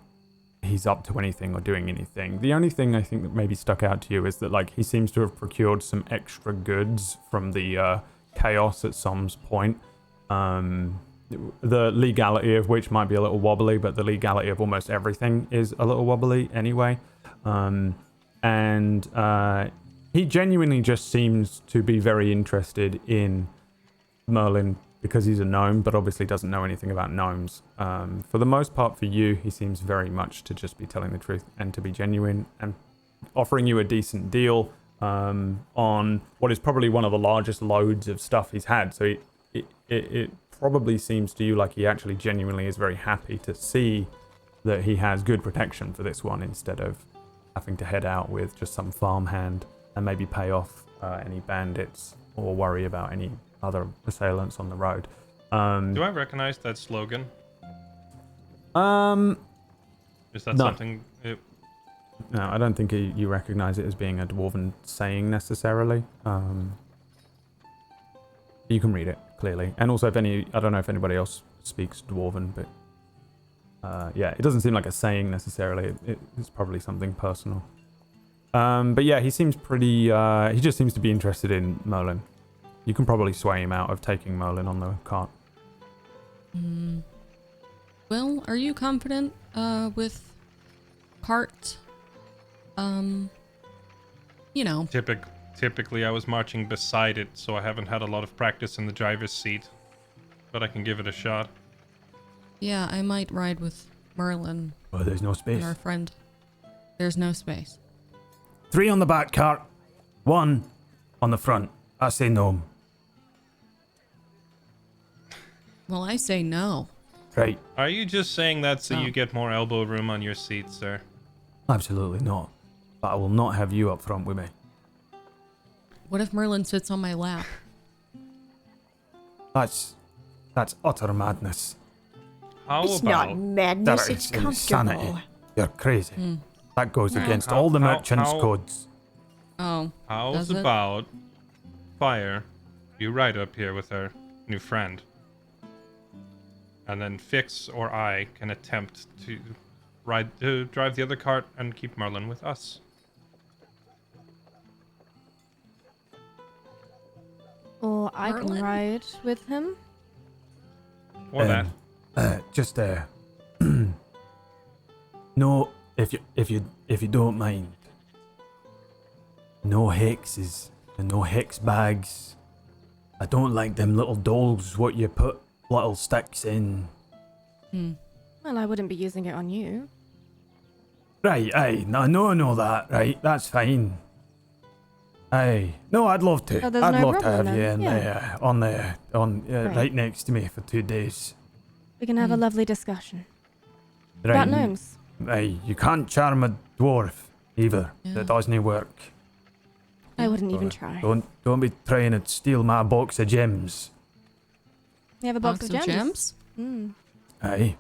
he's up to anything or doing anything. The only thing I think that maybe stuck out to you is that like he seems to have procured some extra goods from the chaos at some point. The legality of which might be a little wobbly, but the legality of almost everything is a little wobbly anyway. He genuinely just seems to be very interested in Merlin because he's a gnome, but obviously doesn't know anything about gnomes. For the most part, for you, he seems very much to just be telling the truth and to be genuine. And offering you a decent deal on what is probably one of the largest loads of stuff he's had. So it probably seems to you like he actually genuinely is very happy to see that he has good protection for this one instead of having to head out with just some farmhand and maybe pay off any bandits or worry about any other assailants on the road. Do I recognize that slogan? Is that No. something? No, I don't think you recognize it as being a dwarven saying necessarily. You can read it clearly, and also I don't know if anybody else speaks dwarven, but yeah, it doesn't seem like a saying necessarily. It's probably something personal. But yeah, he seems pretty. He just seems to be interested in Merlin. You can probably sway him out of taking Merlin on the cart. Well, are you confident with cart? You know. Typically, I was marching beside it, so I haven't had a lot of practice in the driver's seat. But I can give it a shot. Yeah, I might ride with Merlin Oh, there's no and space. our friend. There's no space. 3 on the back cart, 1 on the front. I say no. Well, I say no. Right, Are you just saying that so Oh. you get more elbow room on your seat, sir? absolutely not. But I will not have you up front with me. What if Merlin sits on my lap? That's utter madness. How It's about not madness, That it's is comfortable. insanity. You're crazy. That goes Yeah. against How- all the how- merchants' how- codes. Oh, how's does it? about Fire? You ride up here with our new friend, and then Fix or I can attempt to drive the other cart and keep Merlin with us. Or I can Merlin? ride with him. Or that. Just no, if you don't mind. No hexes and no hex bags. I don't like them little dolls what you put little sticks in. Well, I wouldn't be using it on you. Right, aye, no, I know that, right? That's fine. Aye, no, I'd love to. Oh, there's I'd no love to have problem you then, in yeah. Right. right next to me for 2 days. We can have a lovely discussion. About Right, gnomes. aye, you can't charm a dwarf either. Yeah. That doesn't work. I wouldn't even So try. Don't be trying to steal my box of gems. You have a box, of gems. Mm. Aye,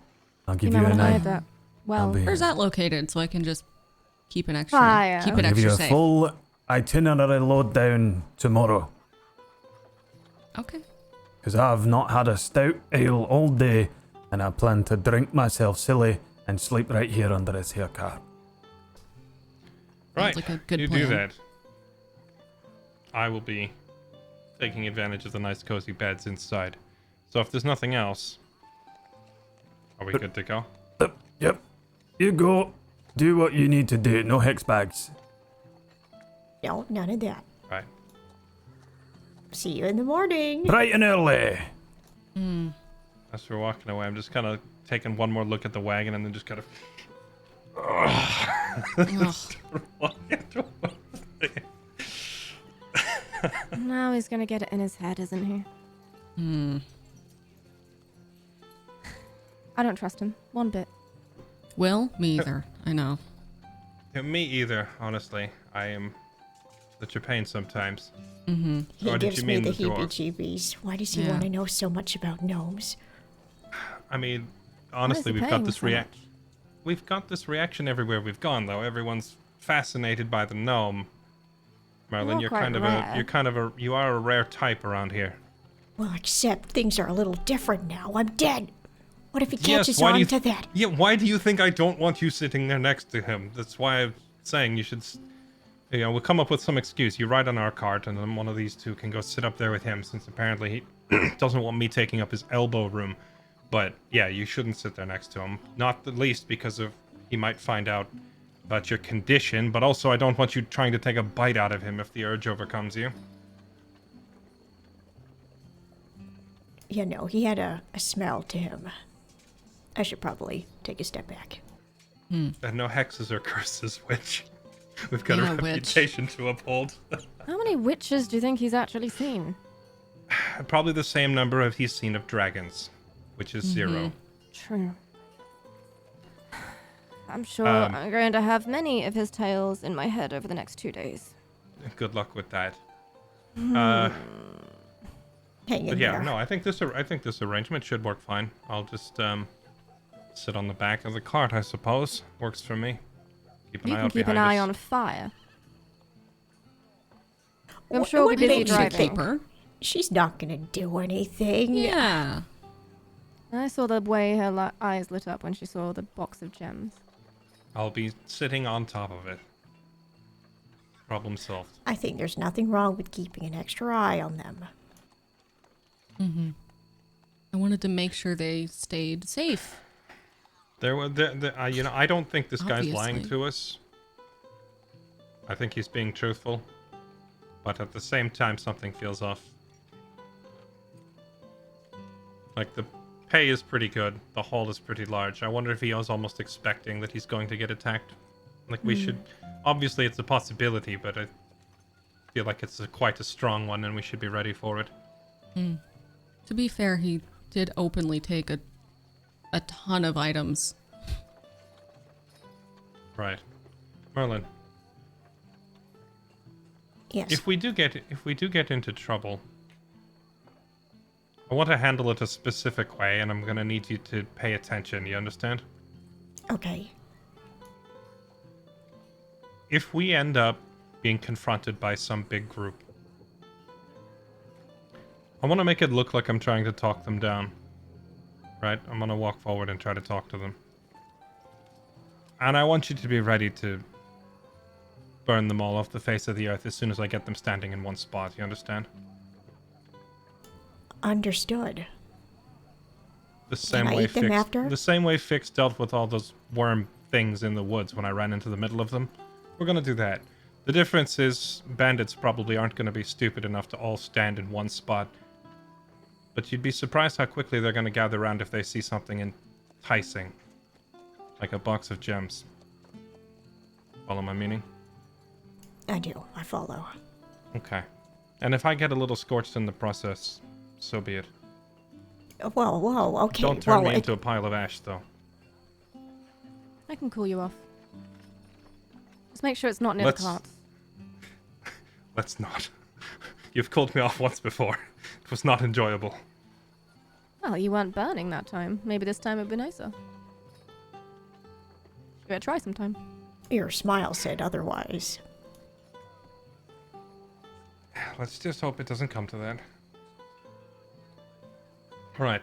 I'll You give might you want an to eye. hide that. Well, be- Where's that located so I can just keep an extra Fire. keep I'll it give you extra a safe? full itinerary lowdown tomorrow. Okay. Because I've not had a stout ale all day, and I plan to drink myself silly and sleep right here under his haircut. Right, like a good you do plan. that. I will be taking advantage of the nice cozy beds inside. So if there's nothing else, are we good to go? Yep, you go. Do what you need to do. No hex bags. No, none of that. Right. See you in the morning. Bright and early. As we're walking away, I'm just kind of taking one more look at the wagon and then just kind of Ugh. now he's going to get it in his head, isn't he? I don't trust him. One bit. Well, me either. I know. Yeah, me either, honestly. I am such a pain sometimes. He Or did gives you me mean the the dwarf? heebie-jeebies. Why does he Yeah. want to know so much about gnomes? I mean, Why honestly, is he we've paying got this so much? We've got this reaction everywhere we've gone, though. Everyone's fascinated by the gnome. Merlin, Not you're quite kind of rare. you are a rare type around here. Well, except things are a little different now. I'm dead. What if he Yes, catches why do on you to that? Yeah, why do you think I don't want you sitting there next to him? That's why I'm saying you should, we'll come up with some excuse. You ride on our cart, and then one of these two can go sit up there with him, since apparently he doesn't want me taking up his elbow room. But yeah, you shouldn't sit there next to him. Not the least because of he might find out about your condition, but also I don't want you trying to take a bite out of him if the urge overcomes you. You know, he had a smell to him. I should probably take a step back. And no hexes or curses, which We've got Yeah, a witch. reputation to uphold. How many witches do you think he's actually seen? Probably the same number of he's seen of dragons, which is 0. True. I'm sure Um, I'm going to have many of his tales in my head over the next 2 days. Good luck with that. Hang in But yeah, there. no, I think this arrangement should work fine. I'll just sit on the back of the cart, I suppose. Works for me. Keep an You eye can out keep an behind eye us. on fire. I'm What- sure we'll what be busy makes you driving. think- Keeper. She's not gonna do anything. Yeah. I saw the way her eyes lit up when she saw the box of gems. I'll be sitting on top of it. Problem solved. I think there's nothing wrong with keeping an extra eye on them. I wanted to make sure they stayed safe. I don't think this guy's lying Obviously. to us. I think he's being truthful. But at the same time, something feels off. Like, the pay is pretty good. The haul is pretty large. I wonder if he was almost expecting that he's going to get attacked. Like, we should... Obviously, it's a possibility, but I feel like it's quite a strong one, and we should be ready for it. To be fair, he did openly take a ton of items. Right. Merlin, Yes. if we do get into trouble, I want to handle it a specific way, and I'm going to need you to pay attention, you understand? Okay. If we end up being confronted by some big group, I want to make it look like I'm trying to talk them down. Right? I'm going to walk forward and try to talk to them. And I want you to be ready to burn them all off the face of the earth as soon as I get them standing in one spot, you understand? Understood. The same I way eat them after? The same way Fix dealt with all those worm things in the woods when I ran into the middle of them. We're gonna do that. The difference is bandits probably aren't gonna be stupid enough to all stand in one spot. But you'd be surprised how quickly they're gonna gather around if they see something enticing. Like a box of gems. Follow my meaning? I do. I follow. Okay. And if I get a little scorched in the process, so be it. Whoa, okay. Don't turn well, me into a pile of ash, though. I can cool you off. Just make sure it's not near Let's- the carts. Let's not. You've cooled me off once before. It was not enjoyable. Well, you weren't burning that time. Maybe this time it'd be nicer. Give it a try sometime. Your smile said otherwise. Let's just hope it doesn't come to that. Alright.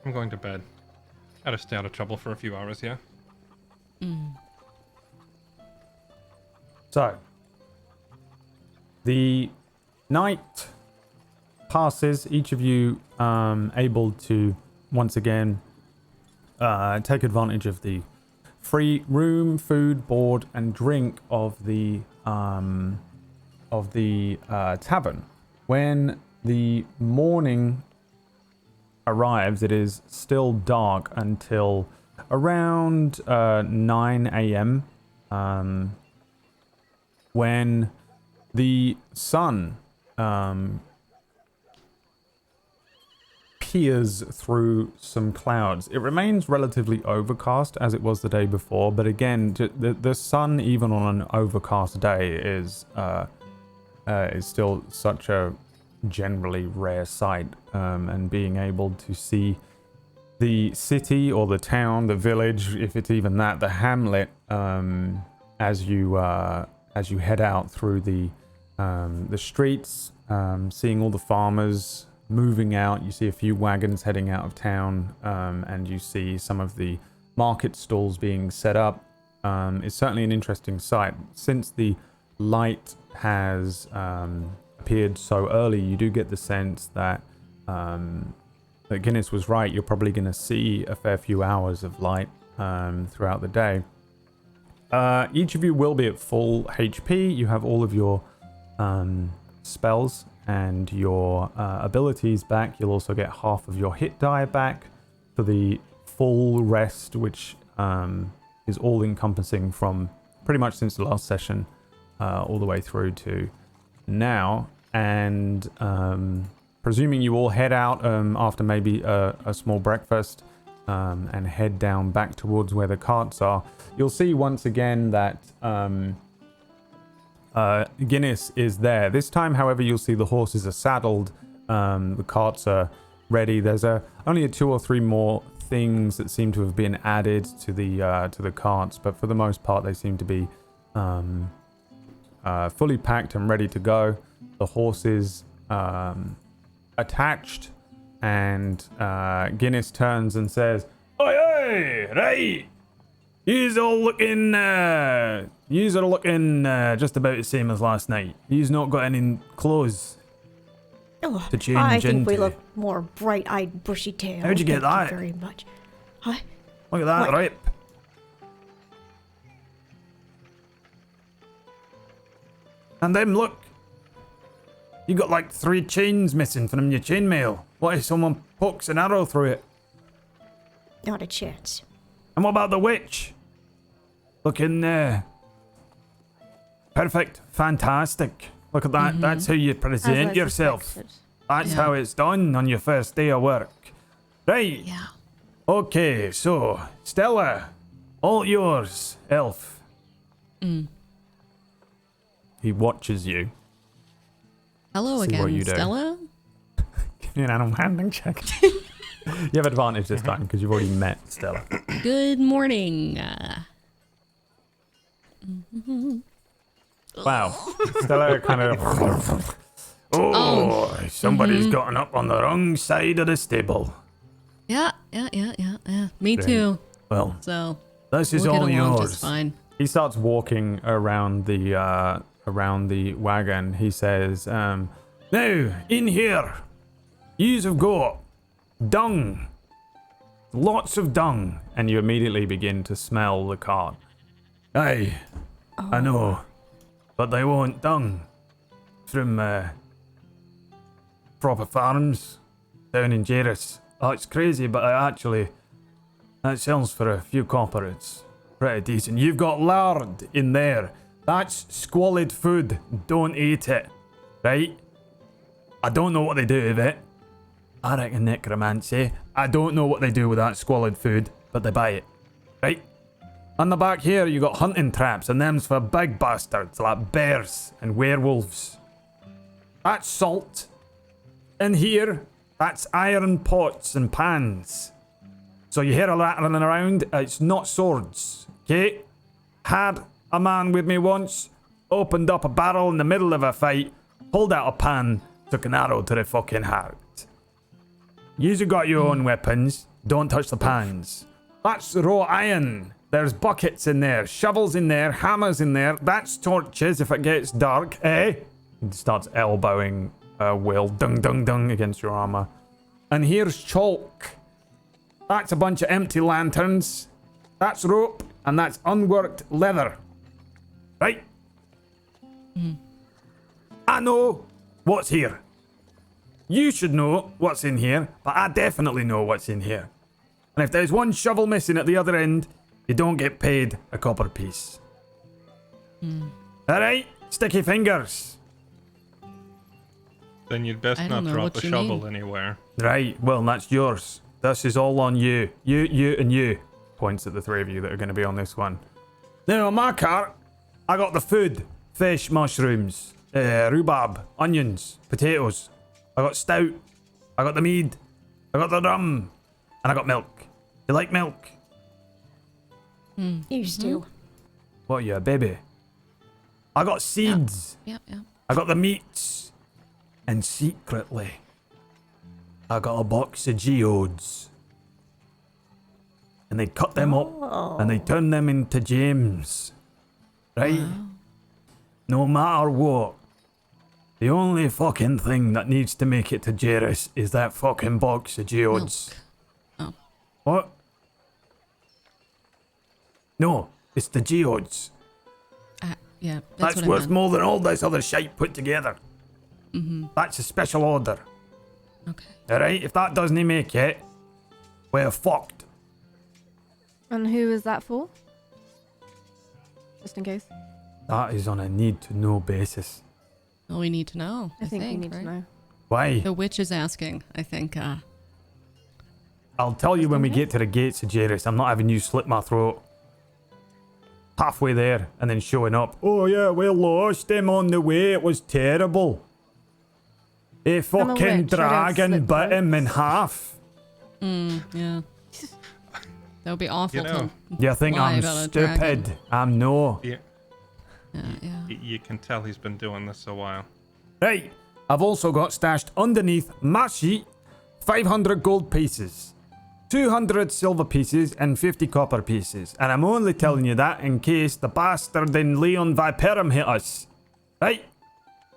I'm going to bed. Gotta stay out of trouble for a few hours, yeah? So, the night passes, each of you able to once again take advantage of the free room, food, board, and drink of the tavern. When the morning arrives, it is still dark until around 9 a.m. When the sun peers through some clouds. It remains relatively overcast as it was the day before, but again, the sun, even on an overcast day, is still such a generally rare sight, and being able to see the city or the town, the village, if it's even that, the hamlet, as you head out through the streets, seeing all the farmers moving out. You see a few wagons heading out of town, and you see some of the market stalls being set up. It's certainly an interesting sight. Since the light has appeared so early, you do get the sense that Guinness was right. You're probably going to see a fair few hours of light throughout the day. Each of you will be at full HP. You have all of your spells and your abilities back. You'll also get half of your hit die back for the full rest, which is all encompassing from pretty much since the last session, all the way through to now. And presuming you all head out after maybe a small breakfast and head down back towards where the carts are, you'll see once again that Guinness is there. This time, however, you'll see the horses are saddled, the carts are ready. There's only 2 or 3 more things that seem to have been added to the carts, but for the most part they seem to be fully packed and ready to go. The horses attached, and Guinness turns and says, "Oi, oi, right! Yous are looking just about the same as last night. Yous not got any clothes Oh, to change I think we into." look more bright-eyed, bushy-tailed. How'd you get Thank that? you very much. Huh? Look at that, What? right? And then look, you got like 3 chains missing from your chainmail. What if someone pokes an arrow through it? Not a chance. And what about the witch? Looking perfect, fantastic. Look at that. That's how you As present I yourself. suspected. That's Yeah. how it's done on your first day of work. Right. Yeah. Okay, so Stella, all yours, elf. He watches you. Hello See what again, you do. Stella. Give me an animal handling check. You have advantage this time because you've already met Stella. Good morning. Wow. Stella kind of... Oh, somebody's gotten up on the wrong side of the stable. Yeah. Me too. Well, So this is we'll all get along yours. just fine. He starts walking around the wagon. He says, "Now, in here, yous have got dung. Lots of dung." And you immediately begin to smell the cart. Aye, I know. But they want dung from proper farms down in Jairus. Oh, it's crazy, but that sells for a few copper. It's pretty decent. You've got lard in there. That's squalid food. Don't eat it. Right? I don't know what they do with it. I reckon necromancy. I don't know what they do with that squalid food, but they buy it. Right? On the back here, you got hunting traps, and them's for big bastards like bears and werewolves. That's salt. In here, that's iron pots and pans. So you hear a rattling around, it's not swords. Okay? Had a man with me once, opened up a barrel in the middle of a fight, pulled out a pan, took an arrow to the fucking heart. You've got your own weapons, don't touch the pans. That's raw iron. There's buckets in there, shovels in there, hammers in there. That's torches if it gets dark, eh? He starts elbowing Will, dung dung dung against your armor. And here's chalk. That's a bunch of empty lanterns. That's rope, and that's unworked leather. Right? I know what's here. You should know what's in here, but I definitely know what's in here. And if there's one shovel missing at the other end, you don't get paid a copper piece. Alright? Sticky fingers. Then you'd best I not don't know drop what the you shovel mean. anywhere. Right, well, that's yours. This is all on you. You, and you. Points at the 3 of you that are going to be on this one. Now, on my cart, I got the food. Fish, mushrooms, rhubarb, onions, potatoes. I got stout. I got the mead. I got the rum. And I got milk. You like milk? Used to. What are you, a baby? I got seeds. Yep. I got the meats. And secretly, I got a box of geodes. And they cut them up and they turn them into gems. Right? No matter what. The only fucking thing that needs to make it to Jairus is that fucking box of geodes. Milk. Oh. What? No, it's the geodes. Yeah, That's what I worth meant. more than all this other shite put together. That's a special order. Okay. Alright, if that doesn't make it, we're fucked. And who is that for? just in case. That is on a need-to-know basis. Well, we need to know. I think we need right? to know. Why? The witch is asking, I think. I'll tell you when we get to the gates of Jairus. I'm not having you slit my throat. Halfway there and then showing up. Oh yeah, we lost him on the way. It was terrible. A fucking witch, I don't dragon slit bit him in throats. half. Yeah. That would be awful You know, to You think lie I'm about a dragon. stupid? I'm no. Yeah, Yeah. you can tell he's been doing this a while. Right. I've also got stashed underneath my sheet 500 gold pieces, 200 silver pieces, and 50 copper pieces. And I'm only telling you that in case the bastard in Leon Viperum hit us. Right?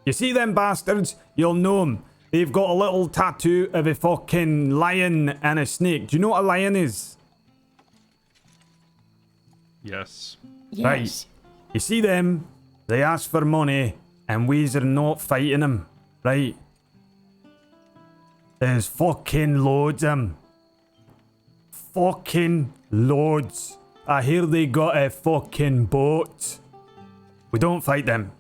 You see them bastards? You'll know them. They've got a little tattoo of a fucking lion and a snake. Do you know what a lion is? Yes. Yes. Right. You see them? They ask for money, and we's are not fighting them. Right? There's fucking loads of them. Fucking loads. I hear they got a fucking boat. We don't fight them.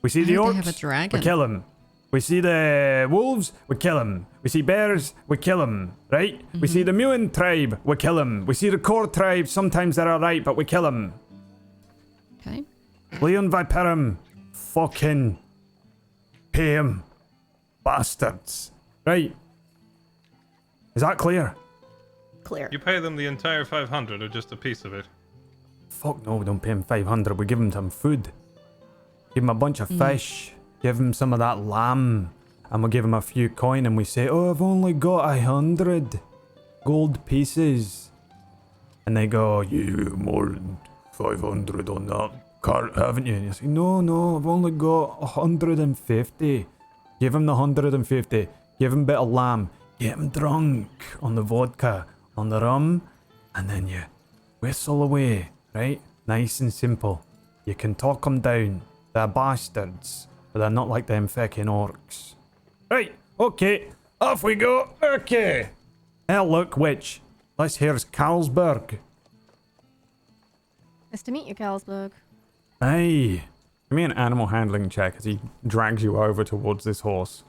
We see the heard they orcs, have a dragon. we kill them. We see the wolves, we kill them. We see bears, we kill them, right? We see the Muin tribe, we kill them. We see the core tribe, sometimes they're alright, but we kill them. Okay. Leon Viperum, fucking pay 'em. Bastards. Right. Is that clear? Clear. You pay them the entire 500 or just a piece of it? Fuck no, we don't pay him 500. We give him some food. Give him a bunch of fish. Give him some of that lamb. And we give him a few coin and we say, oh, I've only got 100 gold pieces. And they go, you more than 500 on that cart, haven't you? And you say, no, I've only got 150. Give him the 150. Give him a bit of lamb. Get him drunk on the vodka, on the rum. And then you whistle away, right? Nice and simple. You can talk them down. They're bastards, but they're not like them feckin' orcs. Right, okay, off we go. Okay. Hell, look, witch. This here's Carlsberg. Nice to meet you, Carlsberg. Aye. Give me an animal handling check as he drags you over towards this horse.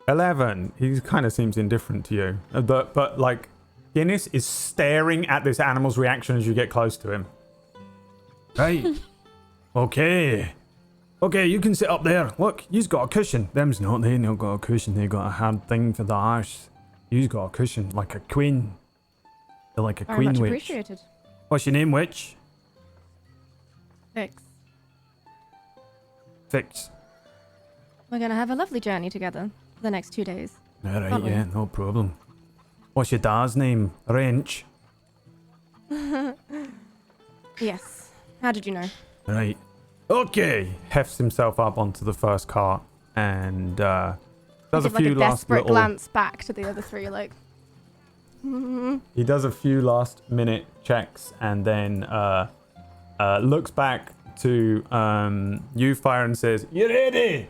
11. He kind of seems indifferent to you. But like, Guinness is staring at this animal's reaction as you get close to him. Right. Okay. Okay, you can sit up there. Look, you've got a cushion. Them's not. They not got a cushion. They got a hard thing for the arse. You've got a cushion, like a queen. They're like a Very queen much witch. appreciated. What's your name, witch? Fix. Fix. We're gonna have a lovely journey together for the next 2 days. Alright, Aren't we? yeah, no problem. What's your dad's name? Wrench. Yes. How did you know? Right. Okay. Hefts himself up onto the first cart and does a Give, like, few last desperate little. glance back to the other three, like. He does a few last minute checks and then looks back to you, Fire, and says, "You ready?"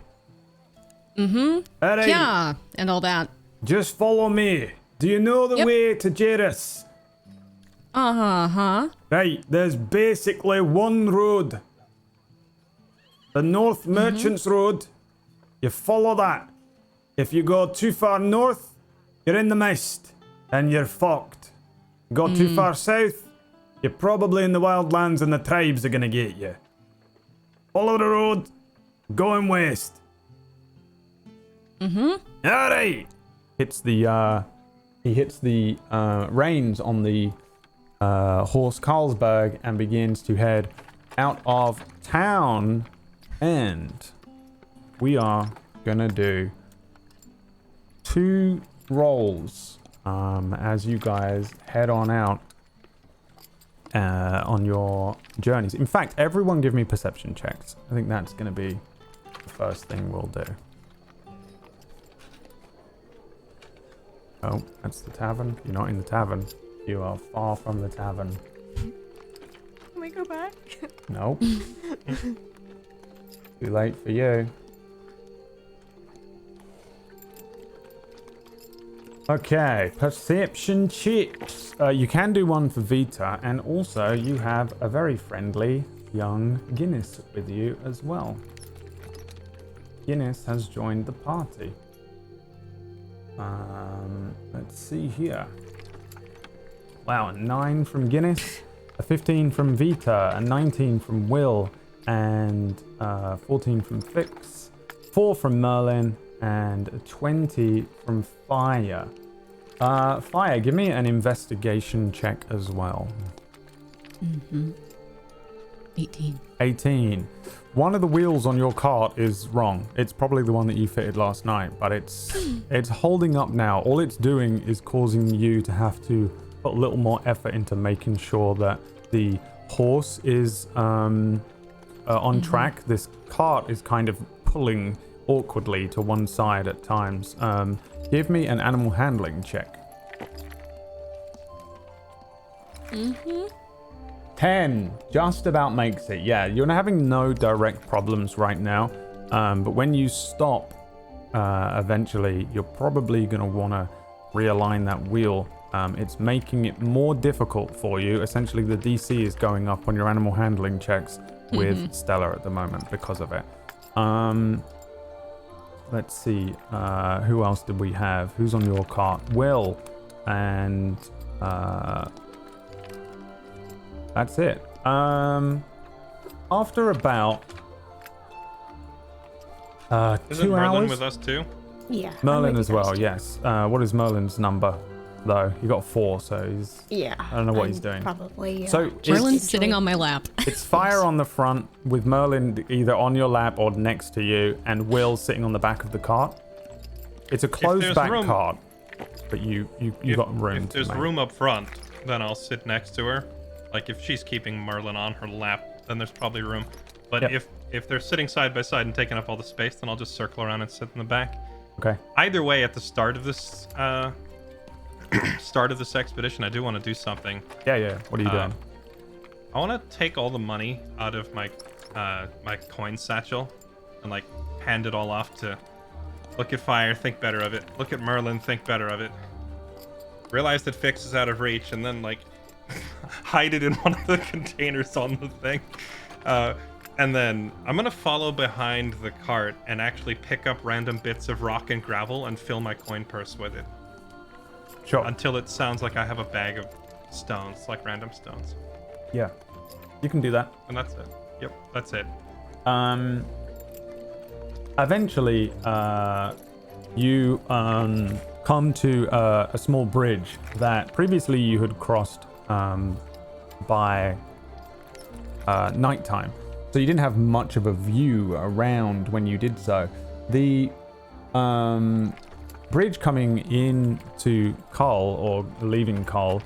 Mm-hmm. All right. Yeah, and all that. Just follow me. Do you know the Yep. way to Jairus? Uh-huh. Right. There's basically one road. The North Merchants Road. You follow that. If you go too far north, you're in the mist and you're fucked. Go too far south, you're probably in the wildlands and the tribes are gonna get you. Follow the road, going west. All right. He hits the reins on the horse Carlsberg and begins to head out of town. And we are gonna do 2 rolls as you guys head on out on your journeys. In fact, everyone give me perception checks. I think that's gonna be the first thing we'll do. Oh, that's the tavern. You're not in the tavern. You are far from the tavern. Can we go back? Nope. Too late for you. Okay, perception checks. You can do one for Vita, and also you have a very friendly young Guinness with you as well. Guinness has joined the party. Let's see here. Wow, a 9 from Guinness, a 15 from Vita, a 19 from Will, and 14 from Fix, 4 from Merlin, and a 20 from Fire. Fire, give me an investigation check as well. 18. 18. One of the wheels on your cart is wrong. It's probably the one that you fitted last night, but it's holding up now. All it's doing is causing you to have to put a little more effort into making sure that the horse is on track. This cart is kind of pulling awkwardly to one side at times. Give me an animal handling check. 10 just about makes it. Yeah, you're having no direct problems right now, but when you stop eventually, you're probably going to want to realign that wheel. It's making it more difficult for you. Essentially, the DC is going up on your animal handling checks with Stella at the moment because of it. Let's see, who else did we have? Who's on your cart? Will, and that's it. After about Isn't 2 Merlin hours. with us too? Yeah. Merlin I'm as well, yes. What is Merlin's number, though? He got 4, so he's... Yeah. I don't know what he's doing. Probably. So Merlin's sitting on my lap. It's Fire on the front with Merlin either on your lap or next to you, and Will sitting on the back of the cart. It's a closed there's back room- cart, but you got room. If there's to make. room up front, then I'll sit next to her. Like if she's keeping Merlin on her lap, then there's probably room. But Yep. if they're sitting side by side and taking up all the space, then I'll just circle around and sit in the back. Okay. Either way, at the start of this expedition, I do want to do something. Yeah. What are you doing? I want to take all the money out of my my coin satchel and like hand it all off to look at Fire, think better of it. Look at Merlin, think better of it. Realize that Fix is out of reach, and then like hide it in one of the containers on the thing. And then I'm gonna follow behind the cart and actually pick up random bits of rock and gravel and fill my coin purse with it Sure. until it sounds like I have a bag of stones, like random stones. Yeah. You can do that. And that's it. Yep, that's it. Eventually, you come to a small bridge that previously you had crossed by nighttime. So you didn't have much of a view around when you did so. The bridge coming into Cull, or leaving Cull,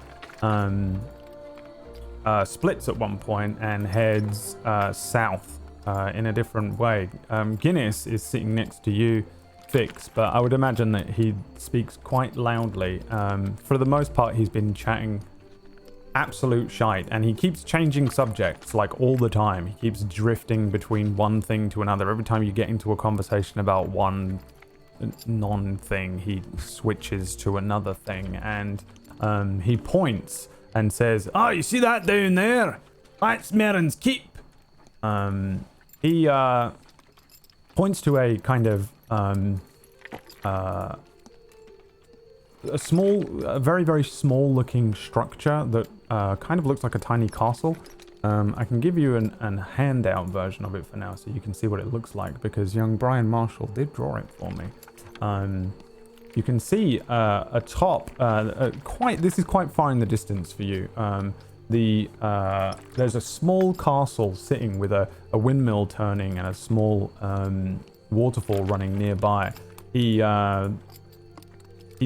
splits at one point and heads south in a different way. Guinness is sitting next to you, Fix, but I would imagine that he speaks quite loudly. For the most part, he's been chatting absolute shite, and he keeps changing subjects like all the time. He keeps drifting between one thing to another. Every time you get into a conversation about one non-thing, he switches to another thing, and he points and says, "Oh, you see that down there? That's Marin's keep." He points to a kind of a very, very small looking structure that kind of looks like a tiny castle. I can give you an handout version of it for now so you can see what it looks like, because young Brian Marshall did draw it for me. You can see atop, this is quite far in the distance for you. There's a small castle sitting with a windmill turning and a small waterfall running nearby. He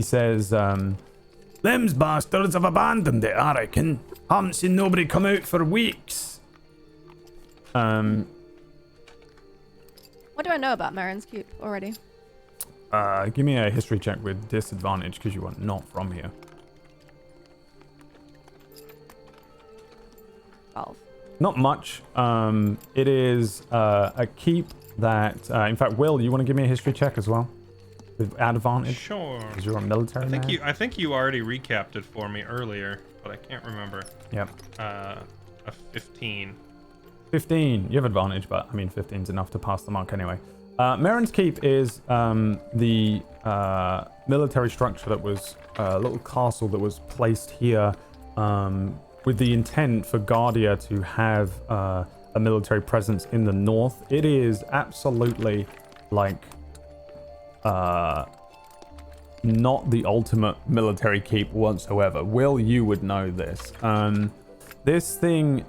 says, "Them's bastards have abandoned it, I reckon. Haven't seen nobody come out for weeks." What do I know about Marin's Cube already? Give me a history check with disadvantage because you are not from here. 12. Not much. It is a keep that, in fact, Will, you want to give me a history check as well? with advantage? Sure. Because you're a military man? I think you already recapped it for me earlier, but I can't remember. Yep. A 15. 15. You have advantage, but I mean 15's enough to pass the mark anyway. Marin's Keep is the military structure that was a little castle that was placed here with the intent for Guardia to have a military presence in the north. It is absolutely like not the ultimate military keep whatsoever. Will, you would know this. This thing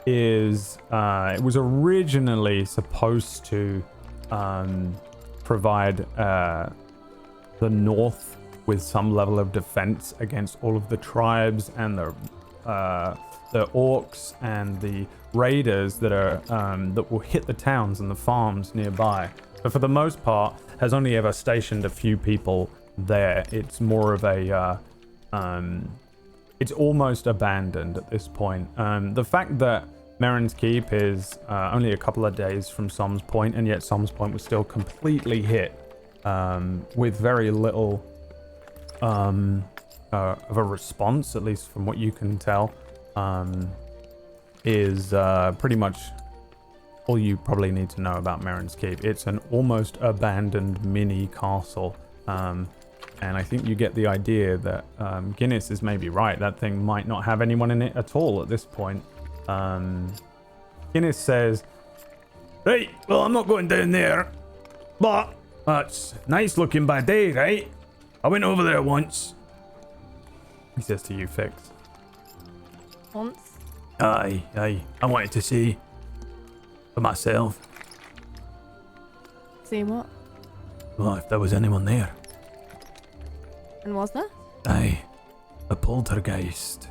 it was originally supposed to provide the north with some level of defense against all of the tribes and the orcs and the raiders that are that will hit the towns and the farms nearby. But for the most part, has only ever stationed a few people there. It's more of a it's almost abandoned at this point. The fact that Marin's Keep is only a couple of days from Som's Point, and yet Som's Point was still completely hit with very little of a response, at least from what you can tell, is pretty much all you probably need to know about Marin's Keep. It's an almost abandoned mini castle. And I think you get the idea that Guinness is maybe right. That thing might not have anyone in it at all at this point. Guinness says, "Right, well, I'm not going down there, but that's nice looking by day, right? I went over there once." He says to you, Fix. Once? Aye. I wanted to see for myself. See what? Well, if there was anyone there. And was there? Aye. A poltergeist.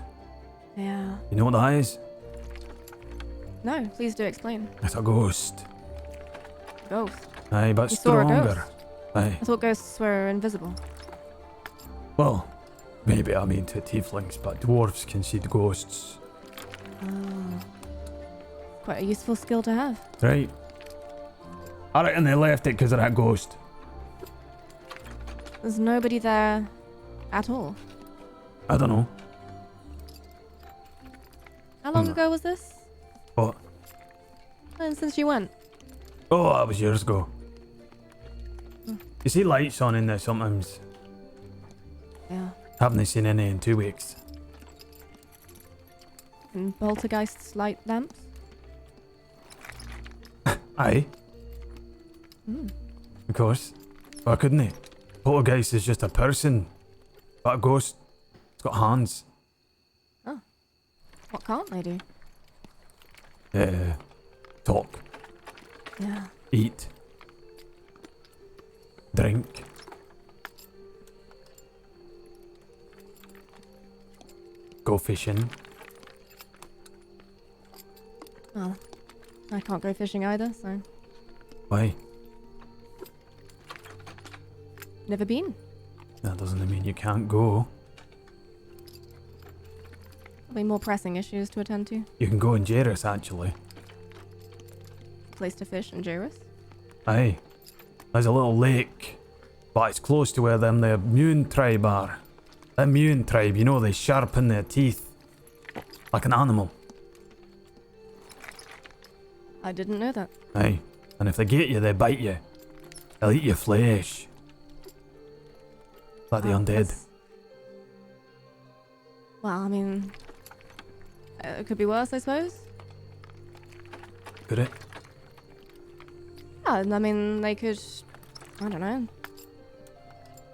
Yeah. You know what that is? No, please do explain. It's a ghost. Ghost. Aye, but You saw a stronger. ghost? Aye. I thought ghosts were invisible. Well, maybe I mean to tieflings, but dwarves can see the ghosts. Oh. Quite a useful skill to have. Right. I reckon they left it because of that ghost. There's nobody there at all. I don't know. How long ago was this? What? And since you went? Oh, that was years ago. You see lights on in there sometimes. Yeah. Haven't seen any in 2 weeks. And poltergeists light lamps? Aye. Of course. Why couldn't he? Poltergeist is just a person. But a ghost, it's got hands. Oh. What can't they do? Talk. Yeah. Eat. Drink. Go fishing. Well, I can't go fishing either, so Why? never been. That doesn't mean you can't go. Probably more pressing issues to attend to. You can go in Jairus, actually. Place to fish in Jairus. Aye. There's a little lake. But it's close to where the immune tribe are. The immune tribe, you know, they sharpen their teeth. Like an animal. I didn't know that. Aye. And if they get you, they bite you. They'll eat your flesh. Like the undead. That's- Well, I mean, it could be worse, I suppose. Could it? Yeah, I mean, they could, I don't know,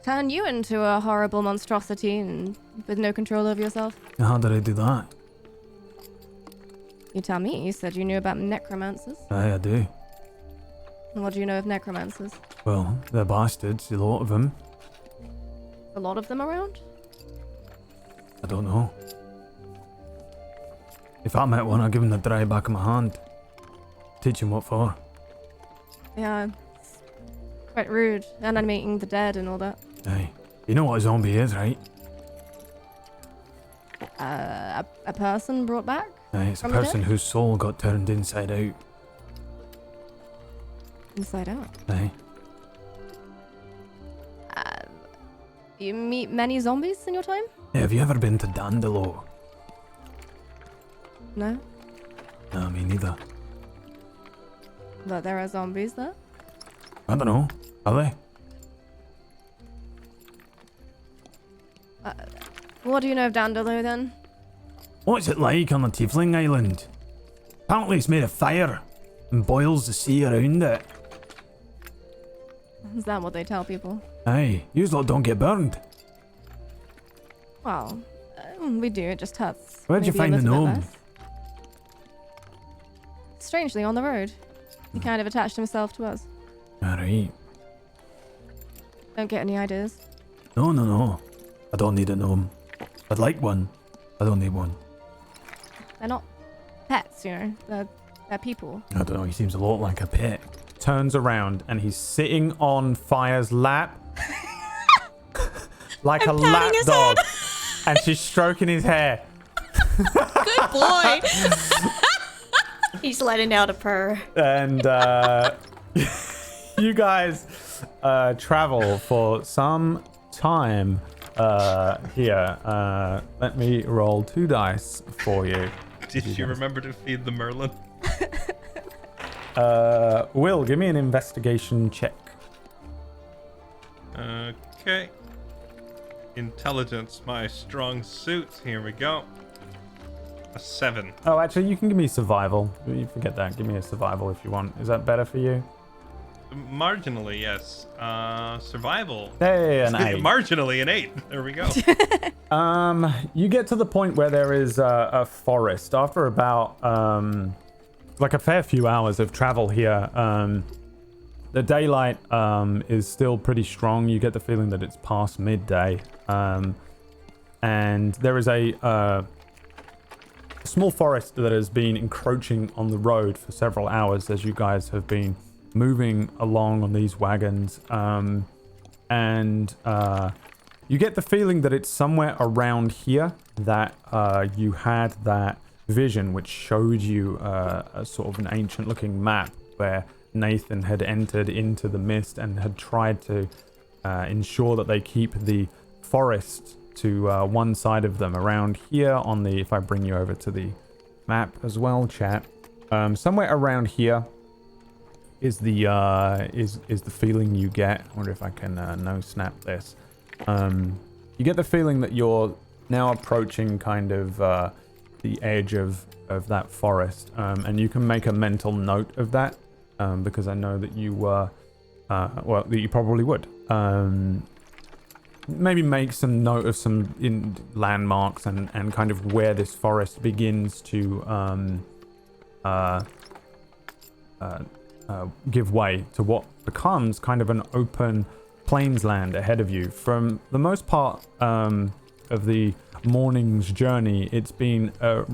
turn you into a horrible monstrosity and with no control over yourself. How did I do that? You tell me. You said you knew about necromancers. Aye, I do. And what do you know of necromancers? Well, they're bastards, a lot of them. A lot of them around? I don't know. If I met one, I'd give him the dry back of my hand. Teach him what for. Yeah, it's quite rude. Animating the dead and all that. Aye. You know what a zombie is, right? A person brought back? Aye, it's a From the person dead? whose soul got turned inside out. Inside out. Aye. You meet many zombies in your time? Have you ever been to Dandelo? No, No, me neither. but there are zombies there. I don't know. Are they? What do you know of Dandelion then? What's it like on the Tiefling Island? Apparently it's made of fire and boils the sea around it. Is that what they tell people? Aye, you lot don't get burned. Well, we do. It just hurts. Where'd you maybe a find the little bit gnome? less. Strangely, on the road. He kind of attached himself to us. Alright. Don't get any ideas. No. I don't need a gnome. I'd like one. I don't need one. They're not pets, you know. They're people. I don't know, he seems a lot like a pet. Turns around and he's sitting on Fire's lap. Like a lap dog. And she's stroking his hair. Good boy. He's letting out a purr. And you guys travel for some time here. Let me roll 2 dice for you. Did you remember to feed the Merlin? Will, give me an investigation check. Okay. Intelligence, my strong suit. Here we go. A 7. Oh, actually, you can give me survival. You forget that. Give me a survival if you want. Is that better for you? Marginally, yes. Survival. Hey, an 8. Marginally, an 8. There we go. You get to the point where there is a forest. After about like a fair few hours of travel here, the daylight is still pretty strong. You get the feeling that it's past midday, and there is a small forest that has been encroaching on the road for several hours as you guys have been moving along on these wagons, and you get the feeling that it's somewhere around here that you had that vision which showed you a sort of an ancient looking map where Nathan had entered into the mist and had tried to ensure that they keep the forest to one side of them. Around here on the, if I bring you over to the map as well, chat, somewhere around here is the is the feeling you get. I wonder if I can no snap this. You get the feeling that you're now approaching kind of the edge of that forest, and you can make a mental note of that, because I know that you were well, that you probably would. Maybe make some note of some landmarks and kind of where this forest begins to give way to what becomes kind of an open plains land ahead of you. From the most part of the morning's journey, it's been a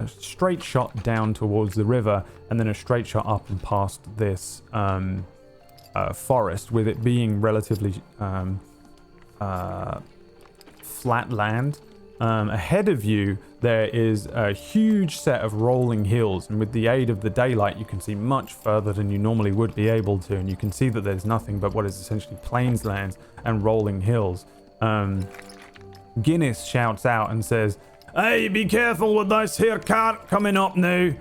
straight shot down towards the river and then a straight shot up and past this forest, with it being relatively flat land. Ahead of you there is a huge set of rolling hills, and with the aid of the daylight you can see much further than you normally would be able to, and you can see that there's nothing but what is essentially plains lands and rolling hills. Guinness shouts out and says, "Hey, be careful with this here cart coming up now.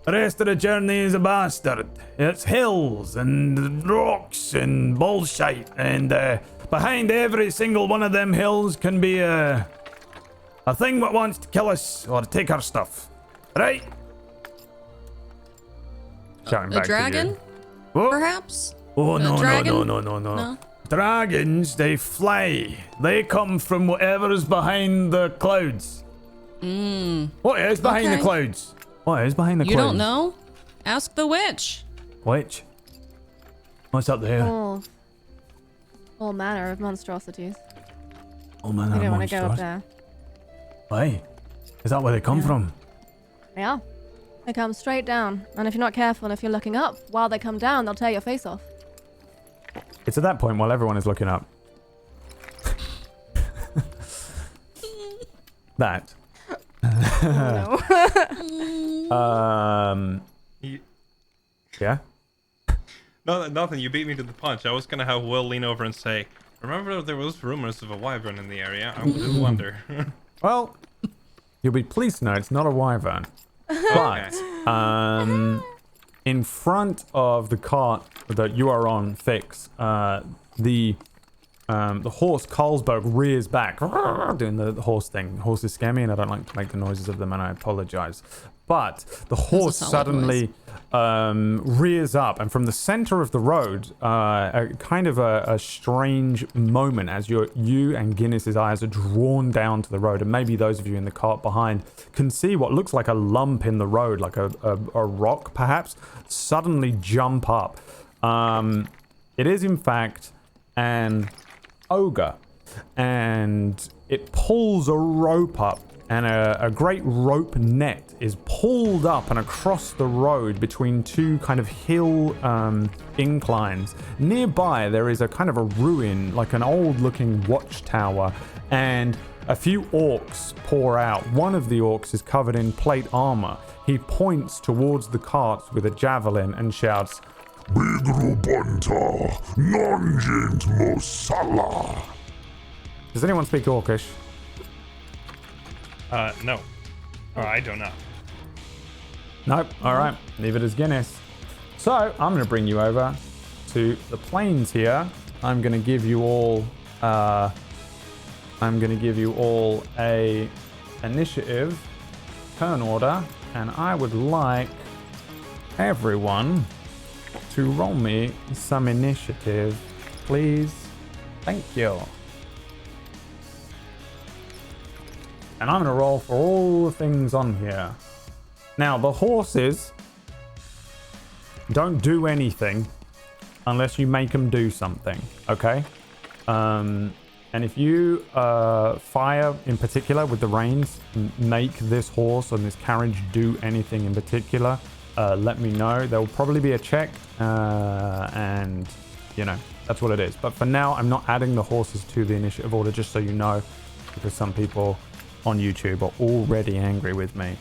The rest of the journey is a bastard. It's hills and rocks and bullshit, and behind every single one of them hills can be a thing that wants to kill us or take our stuff. Right?" Shouting back A dragon, to you. What? perhaps? Oh, A no. dragon? No. Dragons, they fly. They come from whatever's behind the clouds. What is behind the Okay. clouds? What is behind the You clouds? don't know? Ask the witch. Which? What's up there? All manner of monstrosities. Oh man, We that don't want to go up monster. there. Why? Is that where they come from? Yeah. They come straight down, and if you're not careful and if you're looking up, while they come down, they'll tear your face off. It's at that point while everyone is looking up that Oh, no. You- yeah. No, nothing. You beat me to the punch. I was gonna have Will lean over and say, "Remember, there was rumors of a wyvern in the area. I did wonder." Well, you'll be pleased to know it's not a wyvern. But in front of the cart that you are on, Fix, the horse Carlsberg rears back, doing the horse thing. Horses scare me, and I don't like to make the noises of them, and I apologize. But the horse suddenly rears up, and from the center of the road, a strange moment as you and Guinness's eyes are drawn down to the road, and maybe those of you in the cart behind can see what looks like a lump in the road, like a rock perhaps, suddenly jump up. It is in fact an ogre, and it pulls a rope up, and a great rope net is pulled up and across the road between two kind of hill inclines. Nearby there is a kind of a ruin, like an old looking watchtower, and a few orcs pour out. One of the orcs is covered in plate armor. He points towards the carts with a javelin and shouts, Bigrubunta, nongent mosala. does anyone speak Orcish? No. Oh, I don't know. Nope. All right. Leave it as Guinness. So I'm going to bring you over to the plains here. I'm going to give you all. A initiative turn order, and I would like everyone to roll me some initiative, please. Thank you. And I'm going to roll for all the things on here. Now, the horses don't do anything unless you make them do something, okay? And if you fire in particular with the reins, make this horse and this carriage do anything in particular, let me know. There will probably be a check, and, you know, that's what it is. But for now, I'm not adding the horses to the initiative order, just so you know, because some people on YouTube are already angry with me.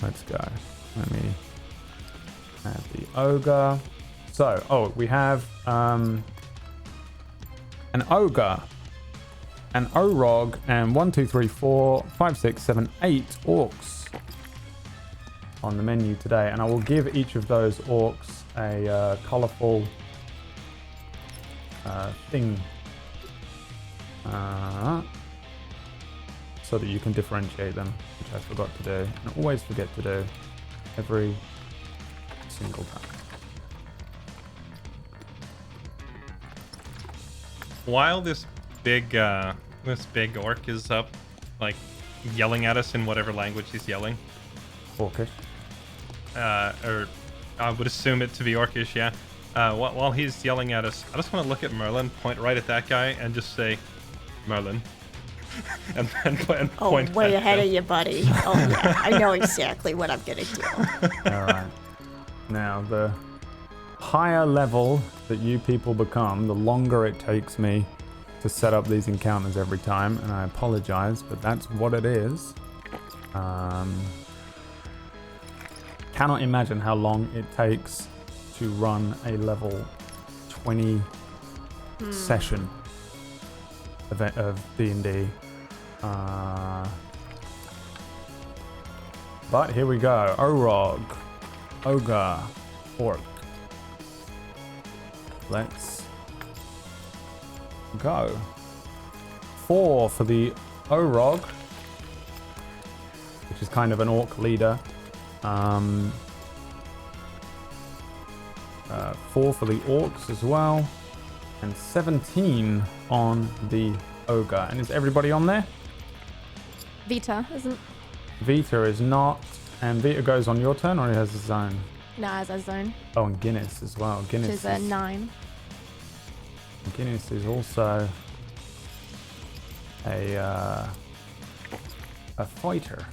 Let's go. Let me add the ogre. So, we have an ogre, an orog, and 1, 2, 3, 4, 5, 6, 7, 8 orcs on the menu today. And I will give each of those orcs a colorful thing. So that you can differentiate them, which I forgot to do, and always forget to do every single time. While this big orc is up, like yelling at us in whatever language he's yelling, Orcish. Or I would assume it to be Orcish, yeah. While he's yelling at us, I just want to look at Merlin, point right at that guy, and just say, Merlin. and point way back ahead down. of you, buddy. Oh, yeah. I know exactly what I'm going to do. All right. Now, the higher level that you people become, the longer it takes me to set up these encounters every time, and I apologize, but that's what it is. Cannot imagine how long it takes to run a level 20 session of D&D. But here we go. Orog, ogre, orc. Let's go. 4 for the Orog, which is kind of an orc leader. 4 for the orcs as well, and 17 on the ogre. And is everybody on there? Vita isn't. Vita is not, and Vita goes on your turn, or he has his own? No, as a zone, Oh, and Guinness as well. which Guinness is a 9. Guinness is also a fighter.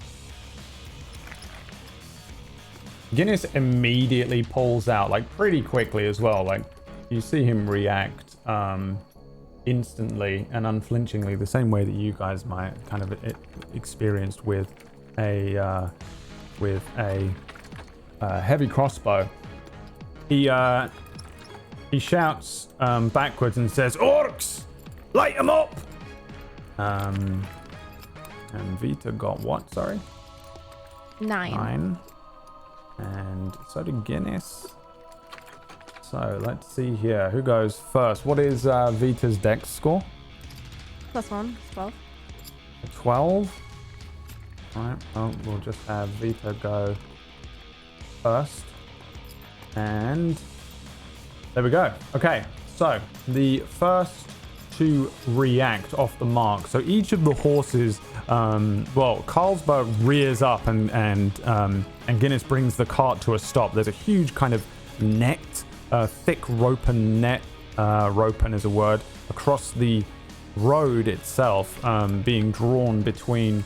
Guinness immediately pulls out, like pretty quickly as well. Like you see him react instantly and unflinchingly, the same way that you guys might kind of experienced with a heavy crossbow. He shouts backwards and says, "Orcs, light them up!" And Vita got what? Sorry, 9. And so did Guinness. So let's see here. Who goes first? What is Vita's dex score? +1, 12. 12. Alright, well, we'll just have Vita go first. And there we go. Okay, so the first to react off the mark. So each of the horses, well, Carlsberg rears up and Guinness brings the cart to a stop. There's a huge kind of net, thick ropen net, ropen is a word, across the road itself, being drawn between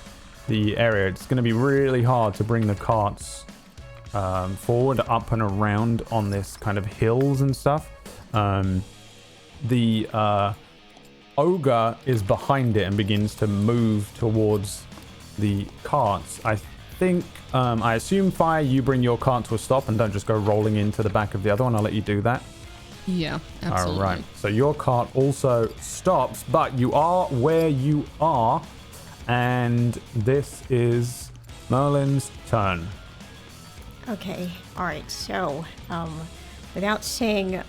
the area. It's going to be really hard to bring the carts forward, up and around on this kind of hills and stuff. The ogre is behind it and begins to move towards the carts. I think, I assume, Fire, you bring your cart to a stop and don't just go rolling into the back of the other one. I'll let you do that. Yeah, absolutely. All right. So your cart also stops, but you are where you are, and this is Merlin's turn. Okay, alright, so, without saying,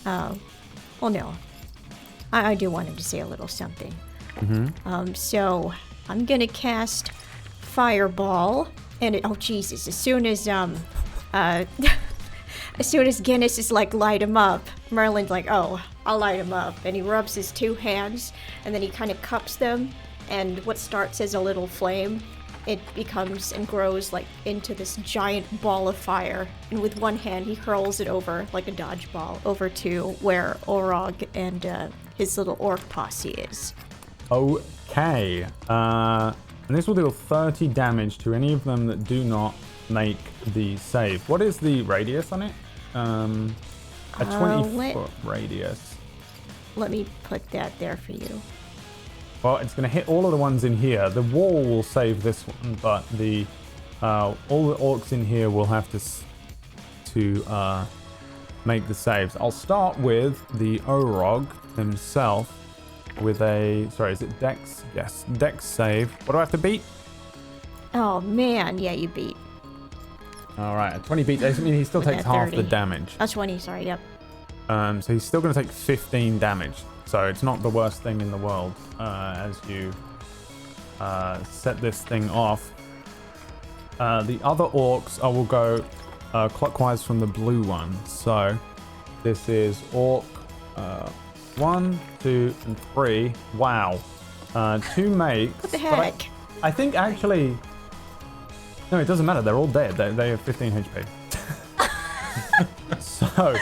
well, no, I do want him to say a little something. So, I'm gonna cast Fireball, and oh Jesus, as soon as Guinness is like, light him up, Merlin's like, oh, I'll light him up, and he rubs his 2 hands, and then he kind of cups them, and what starts as a little flame, it becomes and grows like into this giant ball of fire, and with one hand he hurls it over like a dodgeball over to where Orog and his little orc posse is. Okay. And this will deal 30 damage to any of them that do not make the save. What is the radius on it? A 20-foot radius. Let me put that there for you. Well, it's going to hit all of the ones in here. The wall will save this one, but the all the orcs in here will have to make the saves. I'll start with the Orog himself with a... Sorry, is it Dex? Yes, Dex save. What do I have to beat? Oh man, yeah, you beat. All right, a 20 beat. I mean, he still With takes that half 30. the damage. Oh, 20, sorry, yep. So he's still going to take 15 damage. So it's not the worst thing in the world as you set this thing off. The other orcs, I will go clockwise from the blue one. So this is orc 1, 2, and 3. Wow. 2 makes. What the heck? I think actually... No, it doesn't matter. They're all dead. They have 15 HP. So...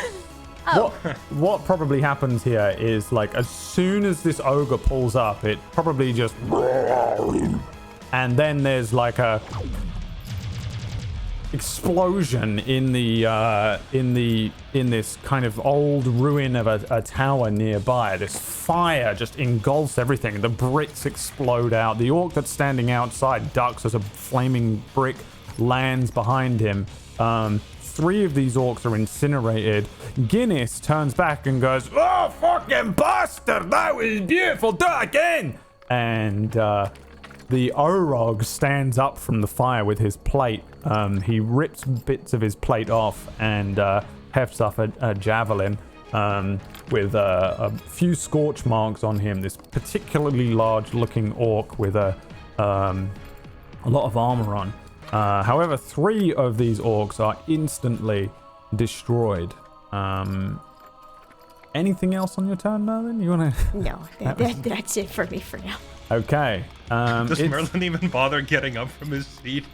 What probably happens here is, like, as soon as this ogre pulls up, it probably just... And then there's like a explosion in this kind of old ruin of a tower nearby. This fire just engulfs everything. The bricks explode out. The orc that's standing outside ducks as a flaming brick lands behind him. 3 of these orcs are incinerated. Guinness turns back and goes, "Oh, fucking bastard! That was beautiful! Do it again!" And the Orog stands up from the fire with his plate. He rips bits of his plate off and hefts up a javelin with a few scorch marks on him. This particularly large-looking orc with a lot of armor on. However, 3 of these orcs are instantly destroyed. Anything else on your turn, Merlin? You wanna? No, that's it for me for now. Okay. Does Merlin even bother getting up from his seat?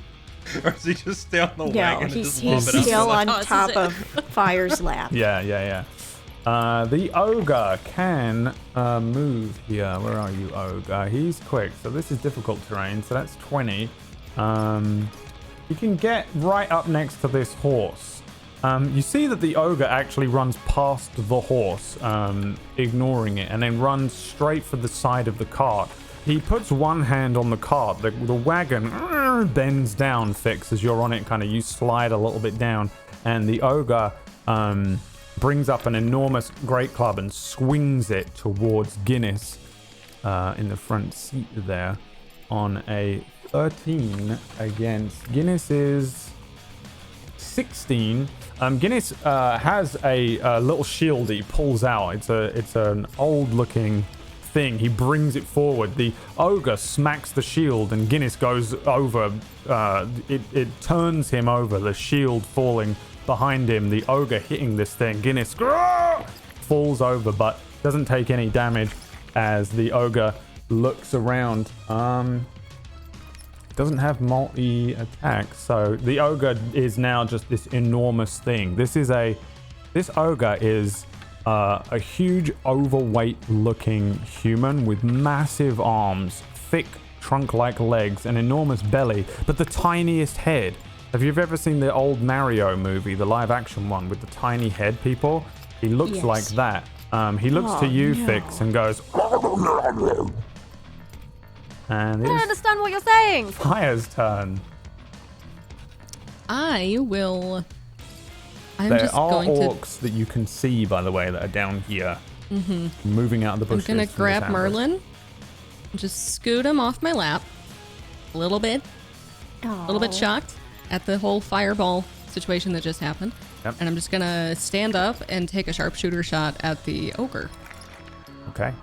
Or does he just stay on the wagon and he's just lob it up? still on Tosses top it. of Fire's lap. Yeah. The ogre can move here. Where are you, ogre? He's quick, so this is difficult terrain. So that's 20. You can get right up next to this horse. You see that the ogre actually runs past the horse, ignoring it, and then runs straight for the side of the cart. he puts one hand on the cart. The wagon bends down, Fix, as you're on it. Kind of you slide a little bit down, and the ogre brings up an enormous great club and swings it towards Guinness in the front seat there on a 13 against Guinness's 16. Guinness has a little shield that he pulls out. It's an old looking thing. He brings it forward. The ogre smacks the shield and Guinness goes over. It turns him over, the shield falling behind him, the ogre hitting this thing. Guinness falls over but doesn't take any damage as the ogre looks around. Doesn't have multi-attack, so the ogre is now just this enormous thing. This ogre is a huge, overweight-looking human with massive arms, thick trunk-like legs, an enormous belly, but the tiniest head. Have you ever seen the old Mario movie, the live-action one with the tiny head people? He looks like that. He looks to you, Fix, and goes. And I don't understand what you're saying. Fire's turn. I'm There just are going orcs that you can see, by the way, that are down here, moving out of the bushes. I'm gonna from the grab sound. Merlin, and just scoot him off my lap, a little bit shocked at the whole fireball situation that just happened. Yep. And I'm just gonna stand up and take a sharpshooter shot at the ogre. Okay.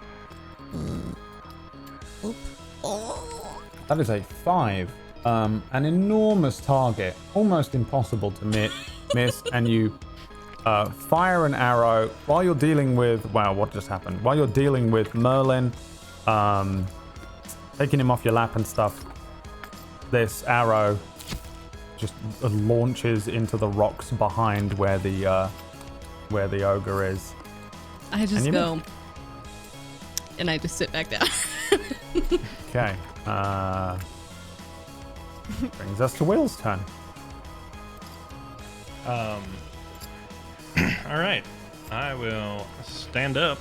Oop. Oh. That is a 5. An enormous target, almost impossible to miss, and you fire an arrow while you're dealing with. Wow, what just happened? While you're dealing with Merlin, taking him off your lap and stuff. This arrow just launches into the rocks behind where the ogre is. I just you go, and I just sit back down. Okay. Brings us to Will's turn. All right. I will stand up.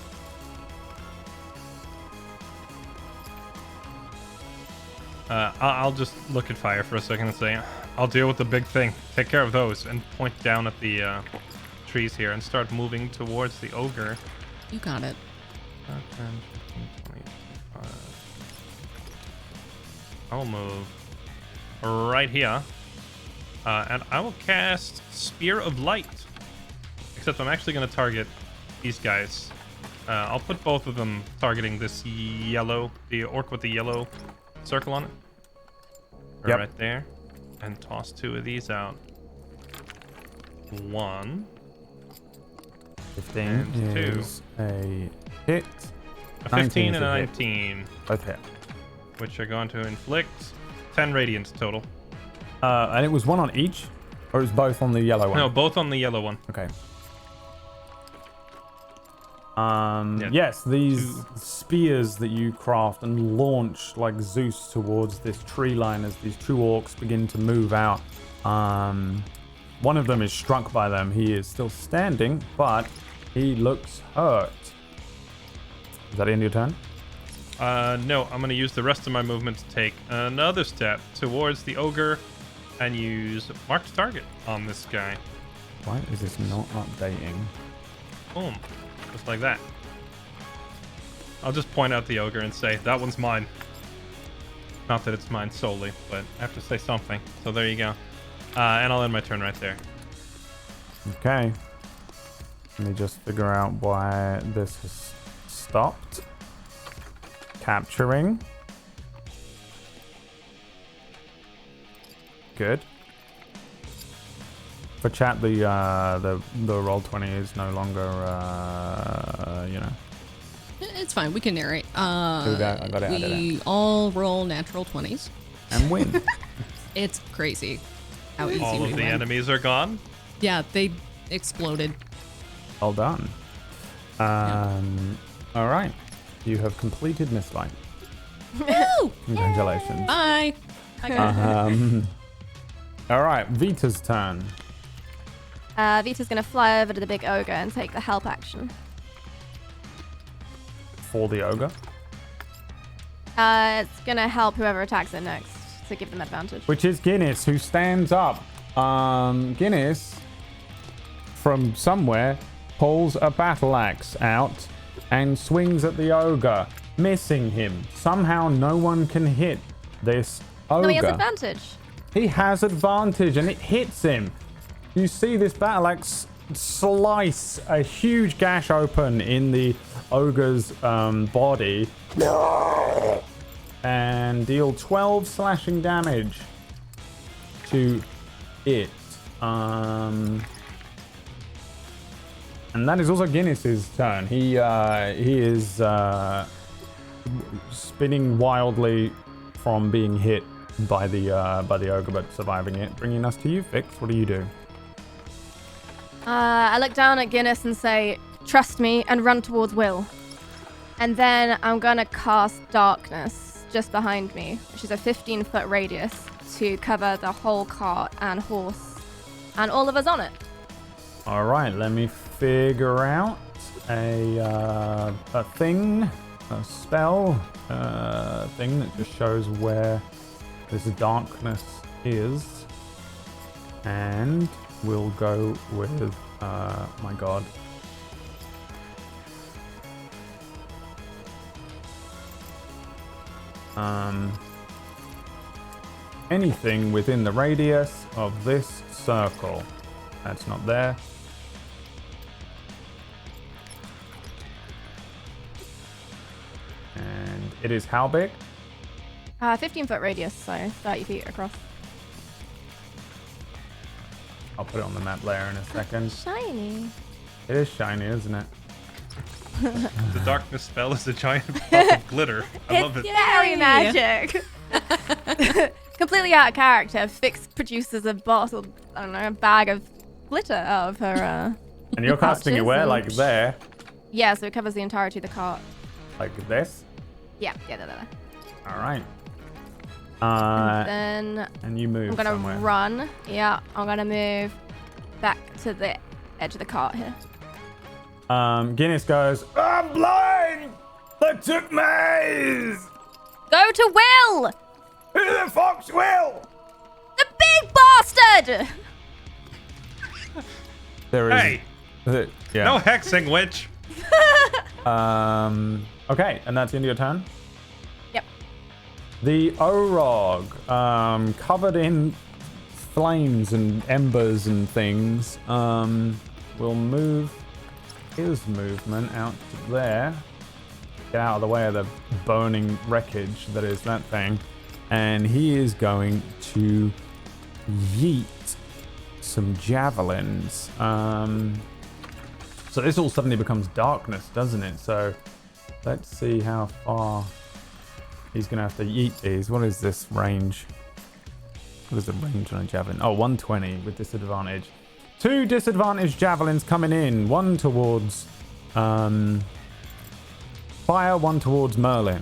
I'll just look at fire for a second and say, I'll deal with the big thing. Take care of those. And point down at the trees here and start moving towards the ogre. You got it. 10, 15, 20, 25. I'll move right here. And I will cast Spear of Light. Except I'm actually going to target these guys. I'll put both of them targeting this yellow, the orc with the yellow circle on it. Yep. Right there. And toss 2 of these out. 1. 15 And 2. is a hit. A 15 and a 19 is 19. Both hit. Which are going to inflict 10 radiant total. And it was one on each? Or it was both on the yellow one? No, both on the yellow one. Okay. Yeah, yes, these 2. spears that you craft and launch like Zeus towards this tree line as these 2 orcs begin to move out. One of them is struck by them. He is still standing, but he looks hurt. Is that the end of your turn? No, I'm going to use the rest of my movement to take another step towards the ogre and use marked target on this guy. Why is this not updating? Boom. Just like that. I'll just point out the ogre and say, that one's mine. Not that it's mine solely, but I have to say something. So there you go. And I'll end my turn right there. Okay. Let me just figure out why this has stopped. Capturing. Good. For chat, the Roll20 is no longer, It's fine. We can narrate. I got it out of We all roll natural 20s. and win. It's crazy how easy All we of the win. enemies are gone. Yeah, they exploded. Well done. All right. You have completed Mistlight. Woo! Congratulations. Bye. All right. Vita's turn. Vita's gonna fly over to the big ogre and take the help action. For the ogre. It's gonna help whoever attacks it next to give them advantage. Which is Guinness, who stands up. Guinness, from somewhere, pulls a battle axe out and swings at the ogre, missing him. Somehow no one can hit this ogre. No, he has advantage. He has advantage, and it hits him. You see this battle axe slice a huge gash open in the ogre's body and deal 12 slashing damage to it. And that is also Guinness's turn. He is spinning wildly from being hit by the ogre, but surviving it. Bringing us to you, Fix. What do you do? I look down at Guinness and say, "Trust me," and run towards Will. And then I'm gonna cast Darkness just behind me, which is a 15-foot radius to cover the whole cart and horse and all of us on it. All right, let me figure out a thing, a spell, thing that just shows where this darkness is, and we'll go with my god. Anything within the radius of this circle. That's not there. And it is how big? 15-foot radius, so 30 feet across. I'll put it on the map later in a second. Shiny. It is shiny, isn't it? The darkness spell is a giant puff of glitter. I love it. Fairy magic. Completely out of character. Fix produces a bottle, I don't know, a bag of glitter out of her. And you're casting it where? Like there? Yeah, so it covers the entirety of the cart. Like this? Yeah, there. All right. Then and you move I'm gonna somewhere. run. Yeah, I'm gonna move back to the edge of the cart here. Guinness goes, I'm blind! They took me! Go to Will! Who the fuck's Will? The big bastard! There is. Hey! Yeah. No hexing, witch! Okay, and that's the end of your turn? Yep. The Orog, covered in flames and embers and things, will move his movement out to there. Get out of the way of the burning wreckage that is that thing. And he is going to yeet some javelins. So this all suddenly becomes darkness, doesn't it? So let's see how far he's going to have to yeet these. What is this range? What is the range on a javelin? Oh, 120 with disadvantage. 2 disadvantaged javelins coming in. One towards fire, one towards Merlin.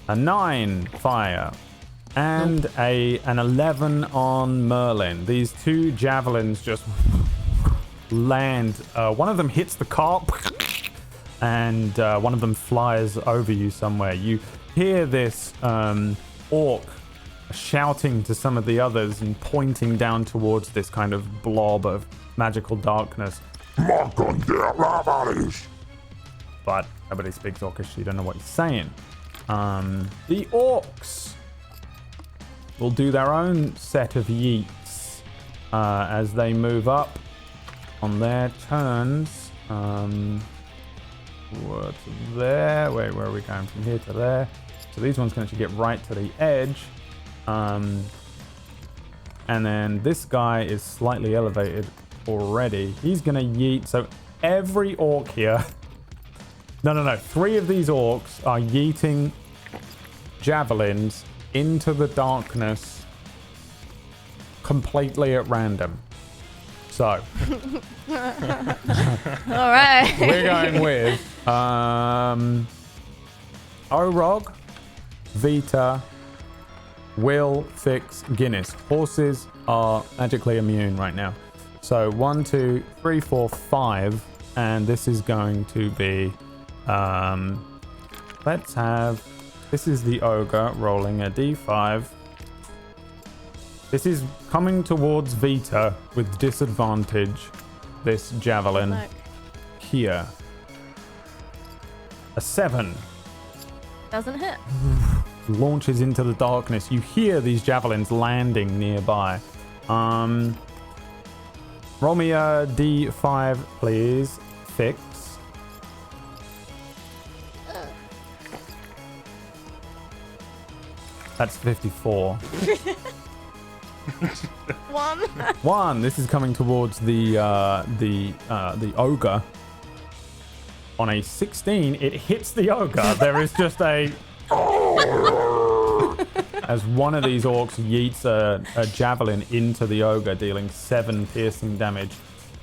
A 9 fire. And an 11 on Merlin. These 2 javelins just land. One of them hits the cart, and one of them flies over you somewhere. You hear this orc shouting to some of the others and pointing down towards this kind of blob of magical darkness. But nobody speaks orcish, so you don't know what he's saying. The orcs will do their own set of yeets as they move up on their turns. What's there? Wait, where are we going from here to there? So these ones can actually get right to the edge. And then this guy is slightly elevated already. He's gonna yeet. So every orc here. No. 3 of these orcs are yeeting javelins into the darkness completely at random. So All right. we're going with Orog, Vita, Will, Fix, Guinness. Horses are magically immune right now. So 1, 2, 3, 4, 5, and this is going to be let's have This is the ogre rolling a d5. This is coming towards Vita with disadvantage. This javelin Look. here. A 7 Doesn't hit. launches into the darkness. You hear these javelins landing nearby. Roll me a d5, please. Fix. That's 54. 1. This is coming towards the ogre. On a 16, it hits the ogre. There is just a as one of these orcs yeets a javelin into the ogre, dealing 7 piercing damage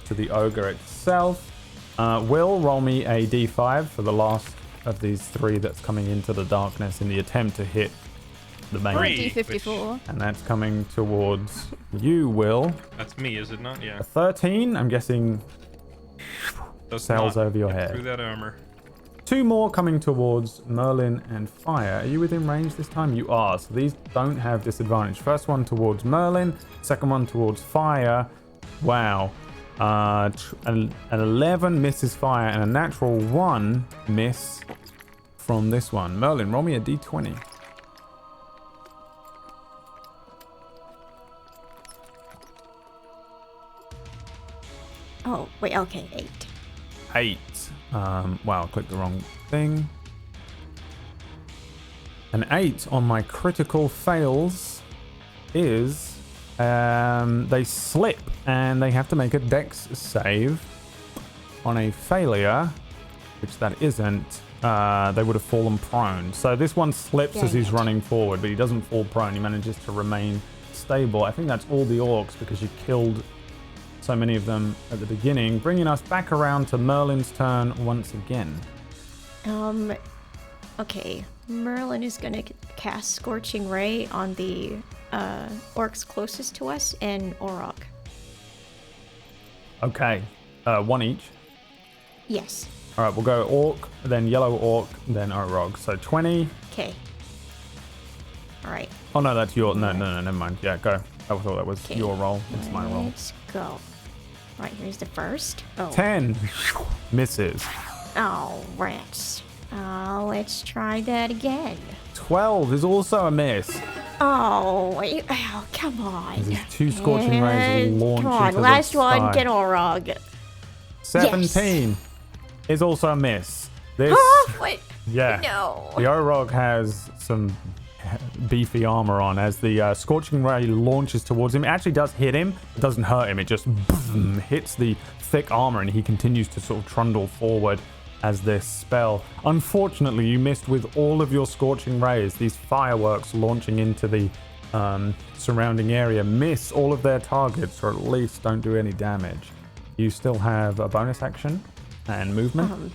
to the ogre itself. Will, roll me a d5 for the last of these 3 that's coming into the darkness in the attempt to hit the main. D54. And that's coming towards you, Will. That's me, is it not? Yeah. A 13, I'm guessing, Does sails not over your get head. Through that armor. 2 more coming towards Merlin and Fire. Are you within range this time? You are. So these don't have disadvantage. First one towards Merlin. Second one towards Fire. Wow. An 11 misses Fire and a natural 1 miss from this one. Merlin, roll me a d20. Oh, wait, okay, 8. 8. Wow, I clicked the wrong thing. An 8 on my critical fails is they slip and they have to make a dex save. On a failure, which that isn't, they would have fallen prone. So this one slips as he's running forward, but he doesn't fall prone. He manages to remain stable. I think that's all the orcs because you killed so many of them at the beginning, bringing us back around to Merlin's turn once again. Okay. Merlin is gonna cast Scorching Ray on the orcs closest to us and Orog. Okay, 1 each. Yes. All right, we'll go orc, then yellow orc, then Orog. So 20. Okay. All right. Oh no, that's your. No, never mind. Yeah, go. I thought that was your roll. It's my roll. Let's go. Right, here's the first. Oh. 10 misses. Oh, rats. Let's try that again. 12 is also a miss. Oh, wait. Oh, come on. These 2 scorching rays And launch come on, into last the one, sky. get Orog. 17 is also a miss. This, Oh, wait. yeah. No. The Orog has some beefy armor on as the scorching ray launches towards him. It actually does hit him. It doesn't hurt him. It just boom, hits the thick armor and he continues to sort of trundle forward as this spell. Unfortunately, you missed with all of your scorching rays. These fireworks launching into the surrounding area miss all of their targets, or at least don't do any damage. You still have a bonus action and movement.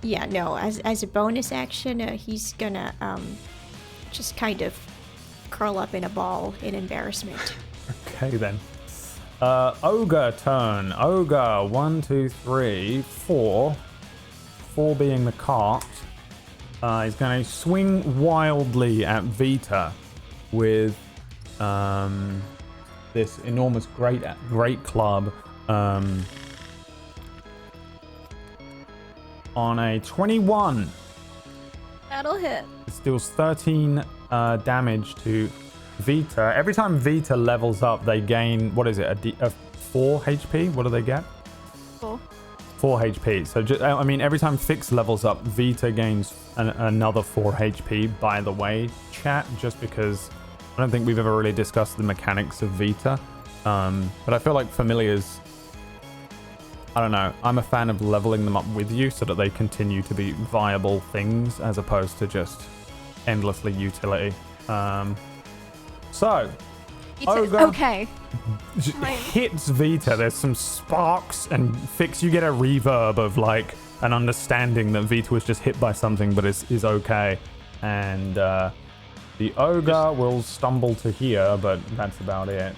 Yeah, no, as a bonus action, he's gonna just kind of curl up in a ball in embarrassment. Okay then. Ogre turn. Ogre, 1, 2, 3, 4. 4 being the cart. He's going to swing wildly at Vita with this enormous great club. On a 21. That'll hit. It deals 13 damage to Vita. Every time Vita levels up, they gain, what is it, a 4 HP? What do they get? 4. 4 HP. So, I mean, every time Fix levels up, Vita gains another 4 HP, by the way, chat, just because I don't think we've ever really discussed the mechanics of Vita. But I feel like familiars, I don't know, I'm a fan of leveling them up with you so that they continue to be viable things as opposed to just endlessly utility. So, Ogre Okay. hits Vita. There's some sparks, and Fix, you get a reverb of like an understanding that Vita was just hit by something but is okay. And the Ogre will stumble to here, but that's about it.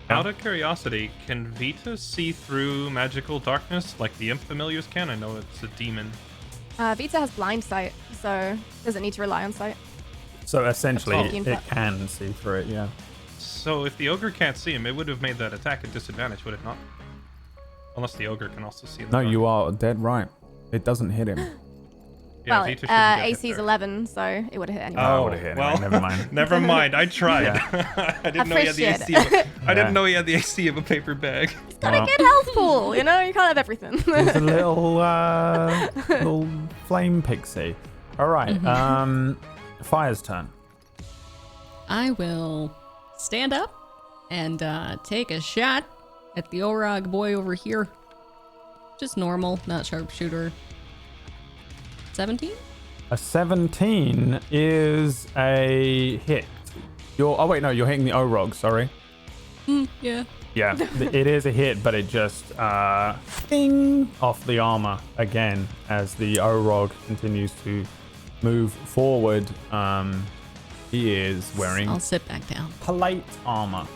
Out of curiosity, can Vita see through magical darkness like the imp familiars can? I know it's a demon. Vita has blind sight, so doesn't need to rely on sight. So essentially, Oh. it can see through it, yeah. So if the ogre can't see him, it would have made that attack a disadvantage, would it not? Unless the ogre can also see him. No, you are dead right. It doesn't hit him. Yeah, well, Vita shouldn't get hit AC's there. 11, so it would have hit anyway. Oh, Oh, would've hit well, anyway, never mind. never mind. I tried. I didn't know he had the Appreciate AC. I Yeah. didn't know he had the AC of a paper bag. Got a good health pool, you know? You can't have everything. He's a little, little flame pixie. All right, Fire's turn. I will stand up and take a shot at the Orog boy over here. Just normal, not sharpshooter. 17? A 17 is a hit. Oh wait, no, you're hitting the Orog, sorry. Yeah. Yeah, it is a hit, but it just ding off the armor again as the Orog continues to move forward. He is wearing I'll sit back down. plate armor.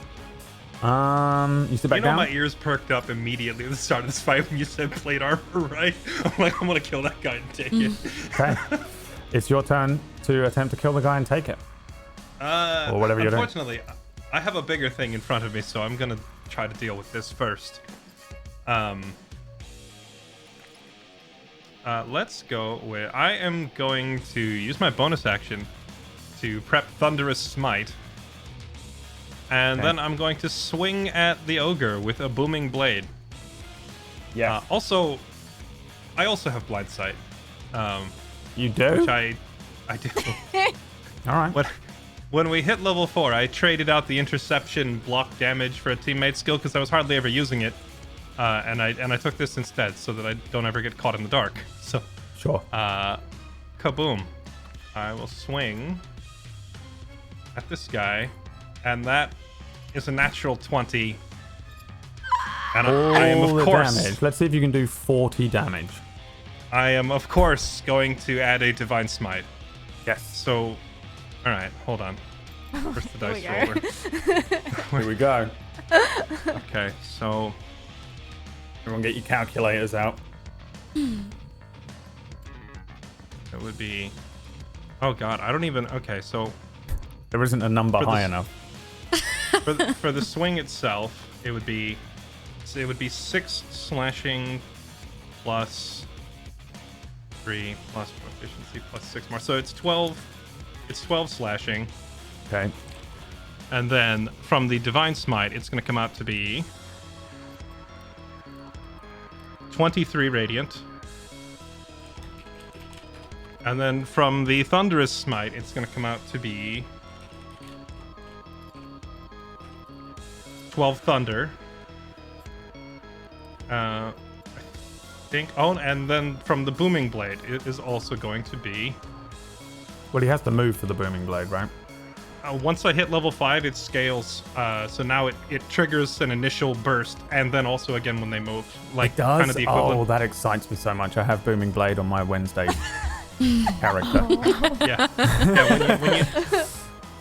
You sit back You know, down. my ears perked up immediately at the start of this fight when you said plate armor, right? I'm like, I'm gonna kill that guy and take it. Okay, it's your turn to attempt to kill the guy and take it. Or whatever you're doing. Unfortunately, I have a bigger thing in front of me, so I'm gonna try to deal with this first. Let's go with... I am going to use my bonus action to prep Thunderous Smite. And Okay. then I'm going to swing at the ogre with a booming blade. Yeah, Also, I also have blind sight, you do. which I do. All right. When we hit level 4, I traded out the interception block damage for a teammate skill because I was hardly ever using it, and I took this instead so that I don't ever get caught in the dark. So, Sure. kaboom! I will swing at this guy, and that is a natural 20. And I am All of the course, damage. Let's see if you can do 40 damage. I am of course going to add a divine smite. Yes. So, all right, hold on. Where's the dice Here roller? Here we go. Okay, so Everyone get your calculators out. it would be. Oh God, I don't even. Okay, so There isn't a number For the high s- enough. for the swing itself, it would be 6 slashing plus 3 plus proficiency plus 6 more. So it's 12. It's 12 slashing, Okay. and then from the divine smite, it's going to come out to be 23 radiant. And then from the thunderous smite, it's going to come out to be 12 thunder. I think. Oh, and then from the booming blade, it is also going to be. Well, he has to move for the booming blade, right? Once I hit level 5, it scales. So now it triggers an initial burst, and then also again when they move, like kind of the equivalent. Oh, that excites me so much. I have booming blade on my Wednesday character. Yeah. Yeah.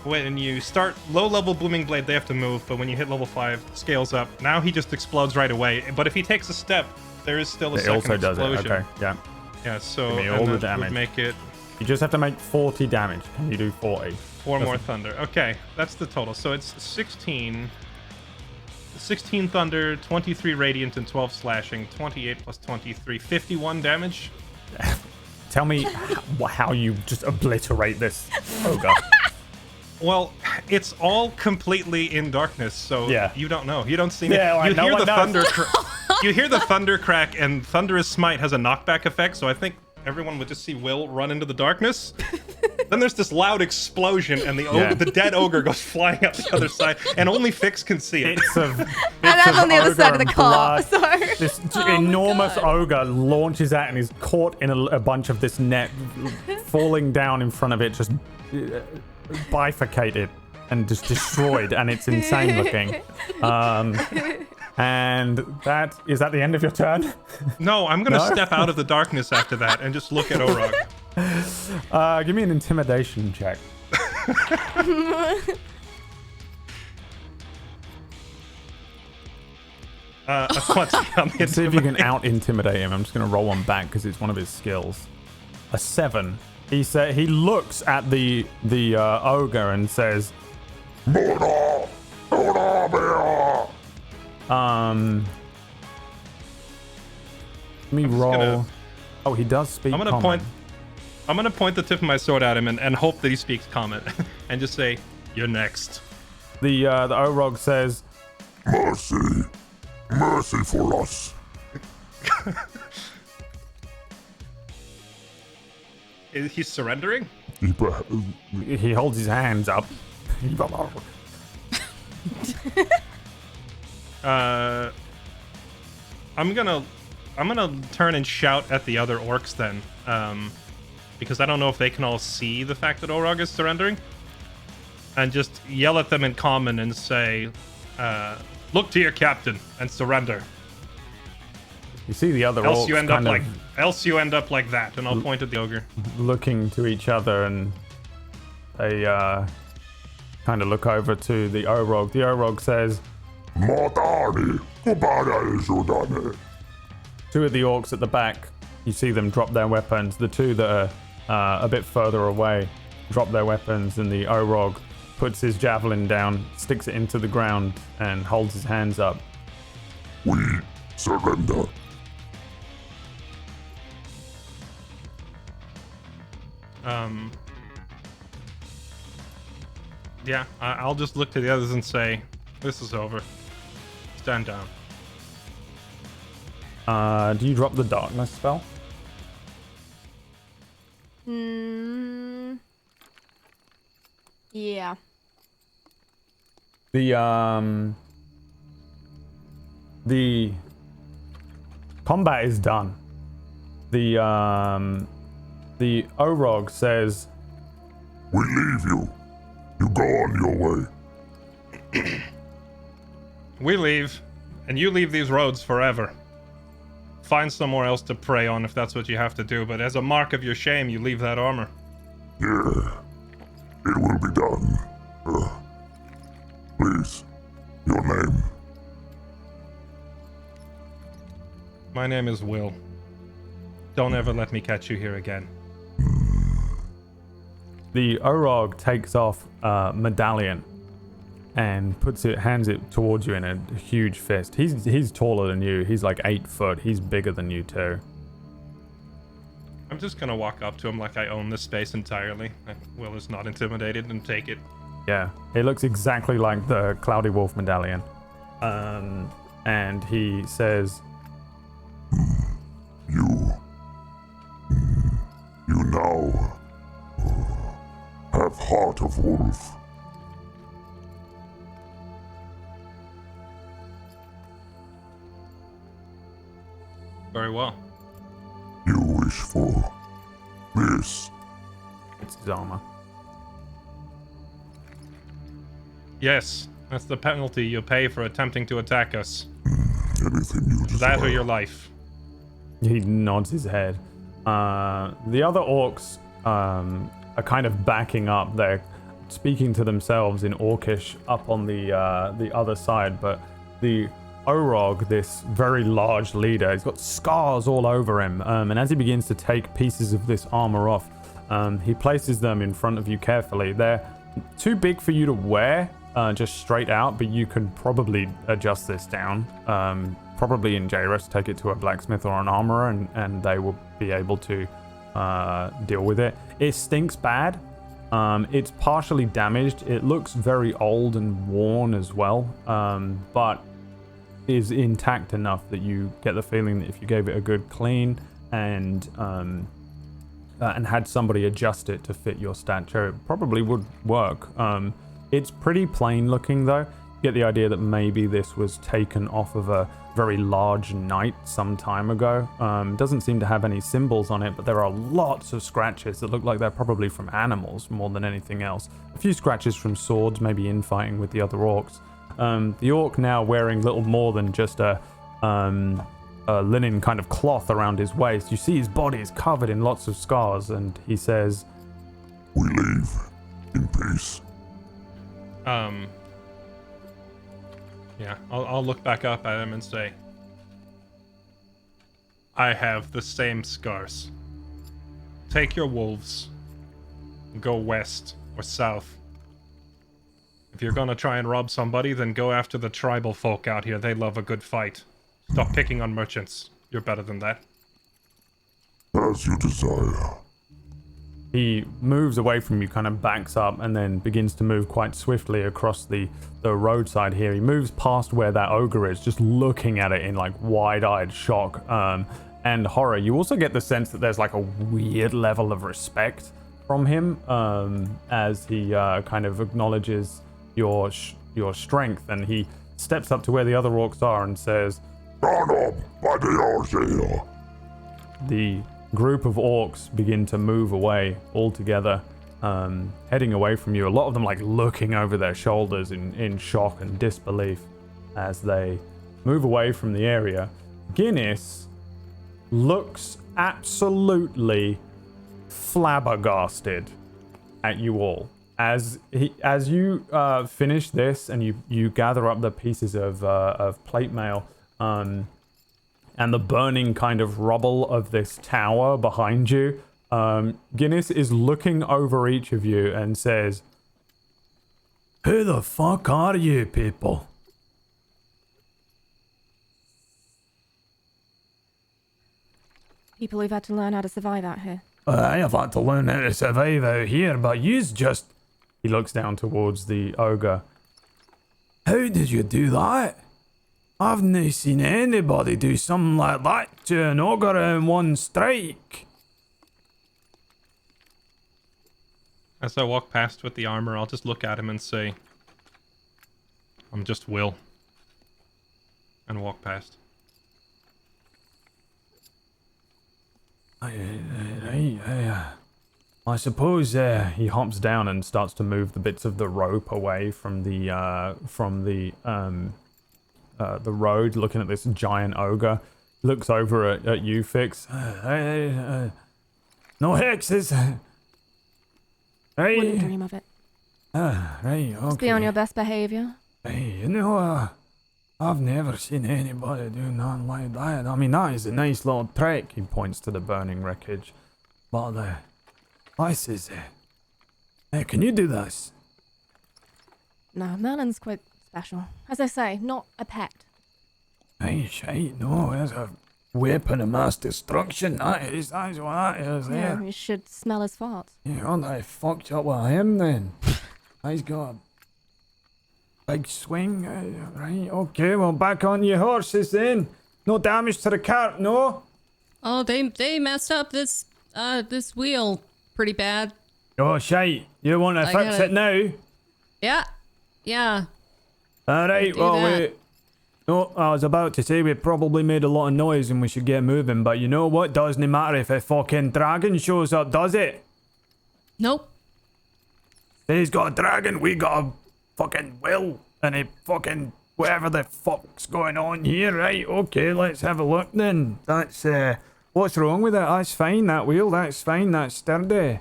When you start low level booming blade, they have to move, but when you hit level 5, it scales up. Now he just explodes right away. But if he takes a step, there is still a It second also does it. explosion. Okay. Yeah. Yeah. So Give me and all the that would damage. make it You just have to make 40 damage. Can you do 40? 4 more thunder. Okay, that's the total. So it's 16 thunder, 23 radiant, and 12 slashing. 28 plus 23, 51 damage. Tell me how you just obliterate this ogre. Well, it's all completely in darkness, so Yeah. you don't know. You don't see me. Yeah, You no hear one the knows. thunder. You hear the thunder crack, and thunderous smite has a knockback effect. So I think everyone would just see Will run into the darkness. Then there's this loud explosion, and Yeah. the dead ogre goes flying out the other side, and only Fix can see it. It's of And I'm on the other side of the car, so. This enormous ogre launches out and is caught in a bunch of this net, falling down in front of it, just bifurcated and just destroyed, and it's insane looking. And is that the end of your turn? No, I'm gonna No? step out of the darkness after that and just look at Orog. Give me an intimidation check. A 20 on the See if you can out-intimidate him. I'm just going to roll one back because it's one of his skills. A 7. He looks at the ogre and says, Mona! Mona Bear! Let me roll. Oh, he does speak. I'm gonna point the tip of my sword at him and hope that he speaks common, and just say, "You're next." The Orog says, Mercy! Mercy for us! Is he surrendering? he holds his hands up. I'm gonna turn and shout at the other orcs then, because I don't know if they can all see the fact that Orog is surrendering, and just yell at them in common and say, "Look to your captain and surrender." You see the other Else orcs you end up like that, and I'll point at the ogre. Looking to each other, and they kind of look over to the Orog. The Orog says, Matani! Kubara Isudane! two of the orcs at the back, you see them drop their weapons. The two that are a bit further away drop their weapons, and the Orog puts his javelin down, sticks it into the ground, and holds his hands up. We surrender. Yeah, I'll just look to the others and say, "This is over. Stand down." Do you drop the darkness spell? Yeah. The combat is done. The Orog says, We leave you. You go on your way. We leave, and you leave these roads forever. Find somewhere else to prey on if that's what you have to do, but as a mark of your shame, you leave that armor. Yeah, it will be done. Please, your name. My name is Will. Don't ever let me catch you here again. the Orog takes off a medallion and hands it towards you in a huge fist. He's taller than you. He's like 8 foot. He's bigger than you too. I'm just gonna walk up to him like I own this space entirely. Will is not intimidated and take it. Yeah, it looks exactly like the Cloudy Wolf medallion. And he says, You now have Heart of Wolf. Very well. You wish for this. it's his armor. Yes, that's the penalty you pay for attempting to attack us. Anything you desire. That or your life. He nods his head. The other orcs are kind of backing up. They're speaking to themselves in Orcish up on the other side, but the Orog, this very large leader, he's got scars all over him, and as he begins to take pieces of this armor off, he places them in front of you carefully. They're too big for you to wear just straight out, but you can probably adjust this down. Probably in Jairus, take it to a blacksmith or an armorer, and they will be able to deal with it. It stinks bad. It's partially damaged. It looks very old and worn as well, but is intact enough that you get the feeling that if you gave it a good clean and had somebody adjust it to fit your stature, it probably would work. It's pretty plain looking though. You get the idea that maybe this was taken off of a very large knight some time ago. Doesn't seem to have any symbols on it, but there are lots of scratches that look like they're probably from animals more than anything else. A few scratches from swords, maybe infighting with the other orcs. The orc now wearing little more than just a linen kind of cloth around his waist. You see his body is covered in lots of scars, and he says, We leave in peace. Yeah, I'll look back up at him and say, I have the same scars. Take your wolves go west or south. If you're gonna try and rob somebody, then go after the tribal folk out here. They love a good fight. Stop picking on merchants. You're better than that. As you desire. He moves away from you, kind of backs up, and then begins to move quite swiftly across the roadside here. He moves past where that ogre is, just looking at it in like wide-eyed shock and horror. You also get the sense that there's like a weird level of respect from him as he kind of acknowledges your strength, and he steps up to where the other orcs are and says, the group of orcs begin to move away all together, heading away from you. A lot of them like looking over their shoulders in shock and disbelief as they move away from the area. Guinness looks absolutely flabbergasted at you all as you finish this and you gather up the pieces of plate mail and the burning kind of rubble of this tower behind you. Guinness is looking over each of you and says, "Who the fuck are you people?" People who've had to learn how to survive out here. I have had to learn how to survive out here, but you's just... He looks down towards the ogre. How did you do that? I've not seen anybody do something like that to an ogre in one strike. As I walk past with the armor, I'll just look at him and say, "I'm just Will." And walk past. I suppose he hops down and starts to move the bits of the rope away from the road, looking at this giant ogre. Looks over at you, Fix. No hexes. Right. Wouldn't dream of it. Right, okay. Just be on your best behavior. Hey, you know, I've never seen anybody do nothing like that. I mean, that is a nice little trick. He points to the burning wreckage. But this is... Hey, can you do this? No, Merlin's quite special. As I say, not a pet. Hey, shite, no, that's a weapon of mass destruction. That's what that is Yeah, there. you should smell his farts. Yeah, aren't I fucked up with him then? He's got a big swing. Right, okay, well, back on your horses then. No damage to the cart, no? Oh, they messed up this wheel pretty bad. Oh, shite. You want to fix it now? Yeah. Alright, Do well, that. No, I was about to say we probably made a lot of noise and we should get moving, but you know what? Doesn't matter if a fucking dragon shows up, does it? Nope. He's got a dragon, we got a fucking will, and a fucking whatever the fuck's going on here, right? Okay, let's have a look then. That's, what's wrong with it? That's fine, that wheel, that's fine, that's sturdy.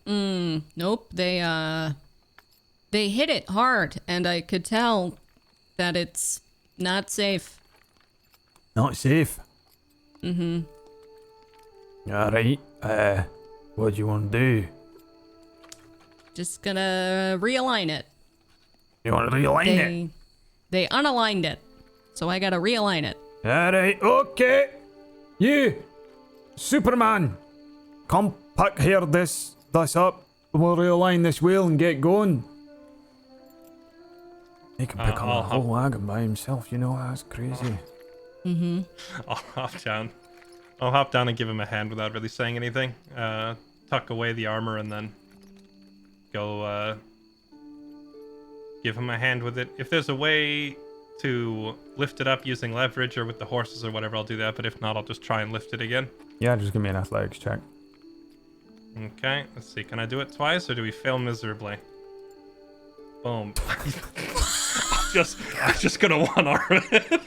Nope. They hit it hard, and I could tell that it's not safe. Not safe? Mm-hmm. Alright, what do you want to do? Just gonna realign it. You want to realign it? They unaligned it, so I gotta realign it. Alright, okay. You, Superman, come pick here this up. We'll realign this wheel and get going. He can pick up a whole wagon by himself, you know, that's crazy. Mm-hmm. I'll hop down and give him a hand without really saying anything. Tuck away the armor and then go give him a hand with it. If there's a way to lift it up using leverage or with the horses or whatever, I'll do that. But if not, I'll just try and lift it again. Yeah, just give me an athletics check. Okay, let's see. Can I do it twice or do we fail miserably? Boom. I'm just gonna one arm it.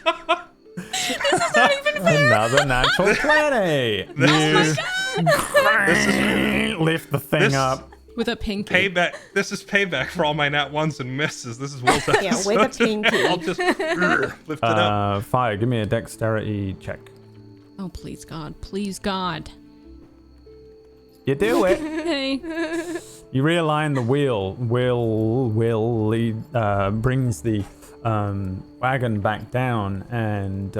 Another natural 20. Lift the thing up. With a pinky. Payback. This is payback for all my nat ones and misses. This is Will's episode. Yeah, with a pinky. I'll just lift it up. Fire, give me a dexterity check. Oh, please God. Please God. You do it. Hey. You realign the wheel. Brings the wagon back down, and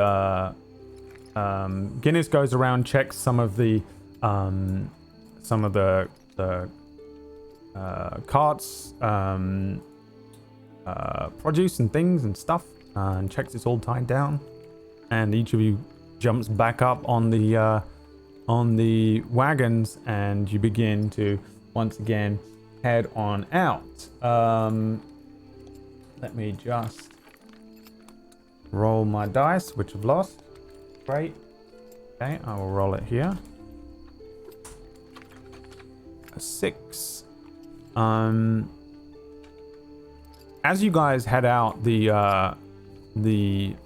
Guinness goes around, checks some of the carts, produce and things and stuff, and checks it's all tied down. And each of you jumps back up on the wagons, and you begin to once again head on out. Let me just roll my dice, which I've lost. Great. Okay, I will roll it here. A 6. As you guys head out, maybe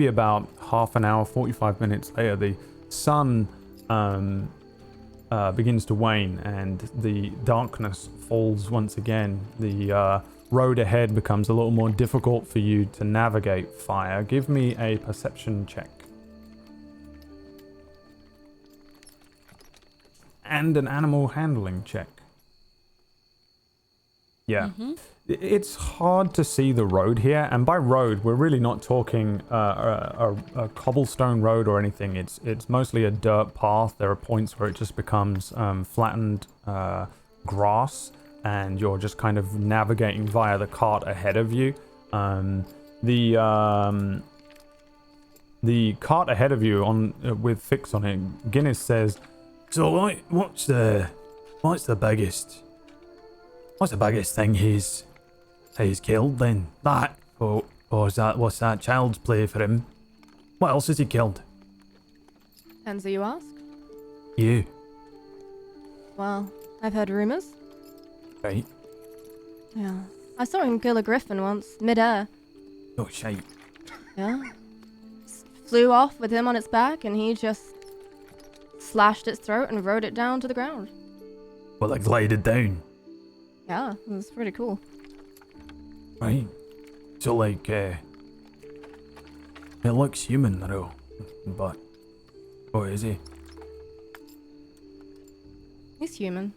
about half an hour, 45 minutes later, the sun begins to wane and the darkness falls once again. The road ahead becomes a little more difficult for you to navigate. Fire, give me a perception check. And an animal handling check. Yeah. It's hard to see the road here, and by road we're really not talking a cobblestone road or anything. It's mostly a dirt path. There are points where it just becomes flattened grass, and you're just kind of navigating via the cart ahead of you. The cart ahead of you with Fix on it, Guinness says, "So what's the biggest thing he's killed then? That? Or is that, what's that, child's play for him? What else has he killed?" And so you ask? You. Well, I've heard rumors. Right. Yeah. I saw him kill a griffin once, mid-air. Oh, shite. Yeah. Flew off with him on its back, and he just slashed its throat and rode it down to the ground. Well, like glided down. Yeah, it was pretty cool. Right. So, like, it looks human, though. But, what is he? He's human.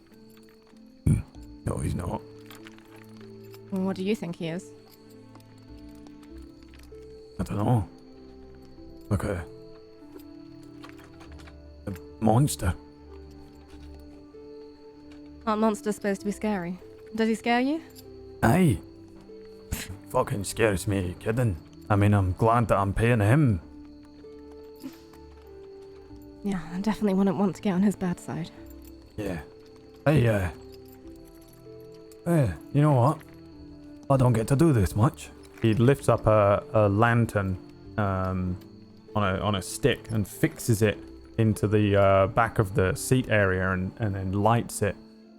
No, he's not. Well, what do you think he is? I don't know. Like a monster. Aren't monsters supposed to be scary? Does he scare you? Aye. Fucking scares me, are you kidding? I mean, I'm glad that I'm paying him. Yeah, I definitely wouldn't want to get on his bad side. Yeah. Hey, you know what? I don't get to do this much. He lifts up a lantern on a stick and fixes it into the back of the seat area and then lights it,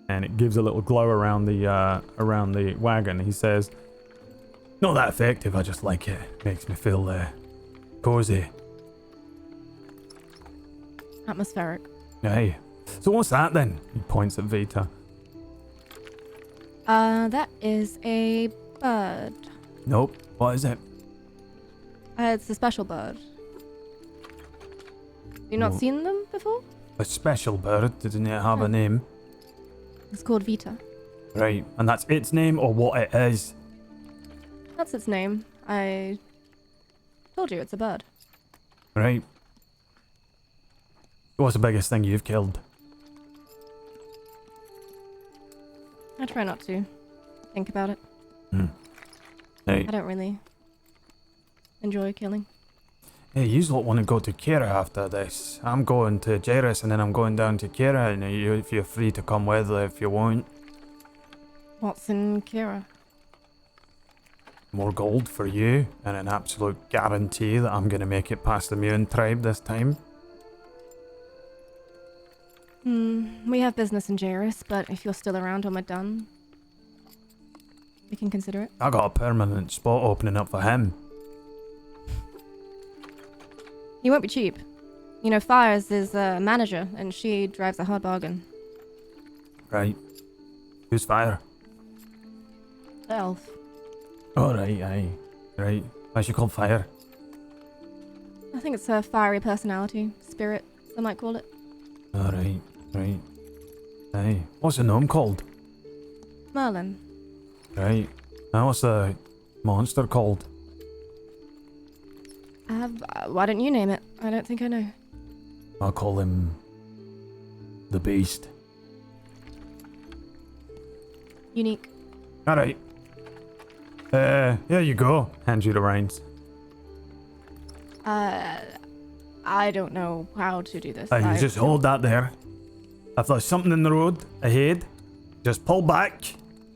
and it gives a little glow around the wagon. He says, "Not that effective, I just like it. Makes me feel cozy." Atmospheric. Hey. So what's that then? He points at Vita. That is a bird. Nope. What is it? It's a special bird. You not Oh. seen them before? A special bird? Doesn't it have a name? It's called Vita. Right. And that's its name or what it is? That's its name. I told you it's a bird. Right. What's the biggest thing you've killed? I try not to think about it. Hey, I don't really enjoy killing. hey, you lot want to go to Kira after this? I'm going to Jairus and then I'm going down to Kira, and if you're free to come with if you want. What's in Kira? More gold for you, and an absolute guarantee that I'm going to make it past the Marin tribe this time. We have business in Jairus, but if you're still around when we're done, we can consider it. I got a permanent spot opening up for him. He won't be cheap. You know, Fires is a manager, and she drives a hard bargain. Right. Who's Fire? The elf. Oh, right, aye. Right. Why she called Fire? I think it's her fiery personality, spirit, some might call it. Alright. Right. Hey, what's the gnome called? Merlin. Right. Now what's the monster called? Why don't you name it? I don't think I know. I'll call him the Beast. Unique. Alright. Here you go. Hand you the reins. I don't know how to do this. You just hold that there. If there's something in the road ahead, just pull back,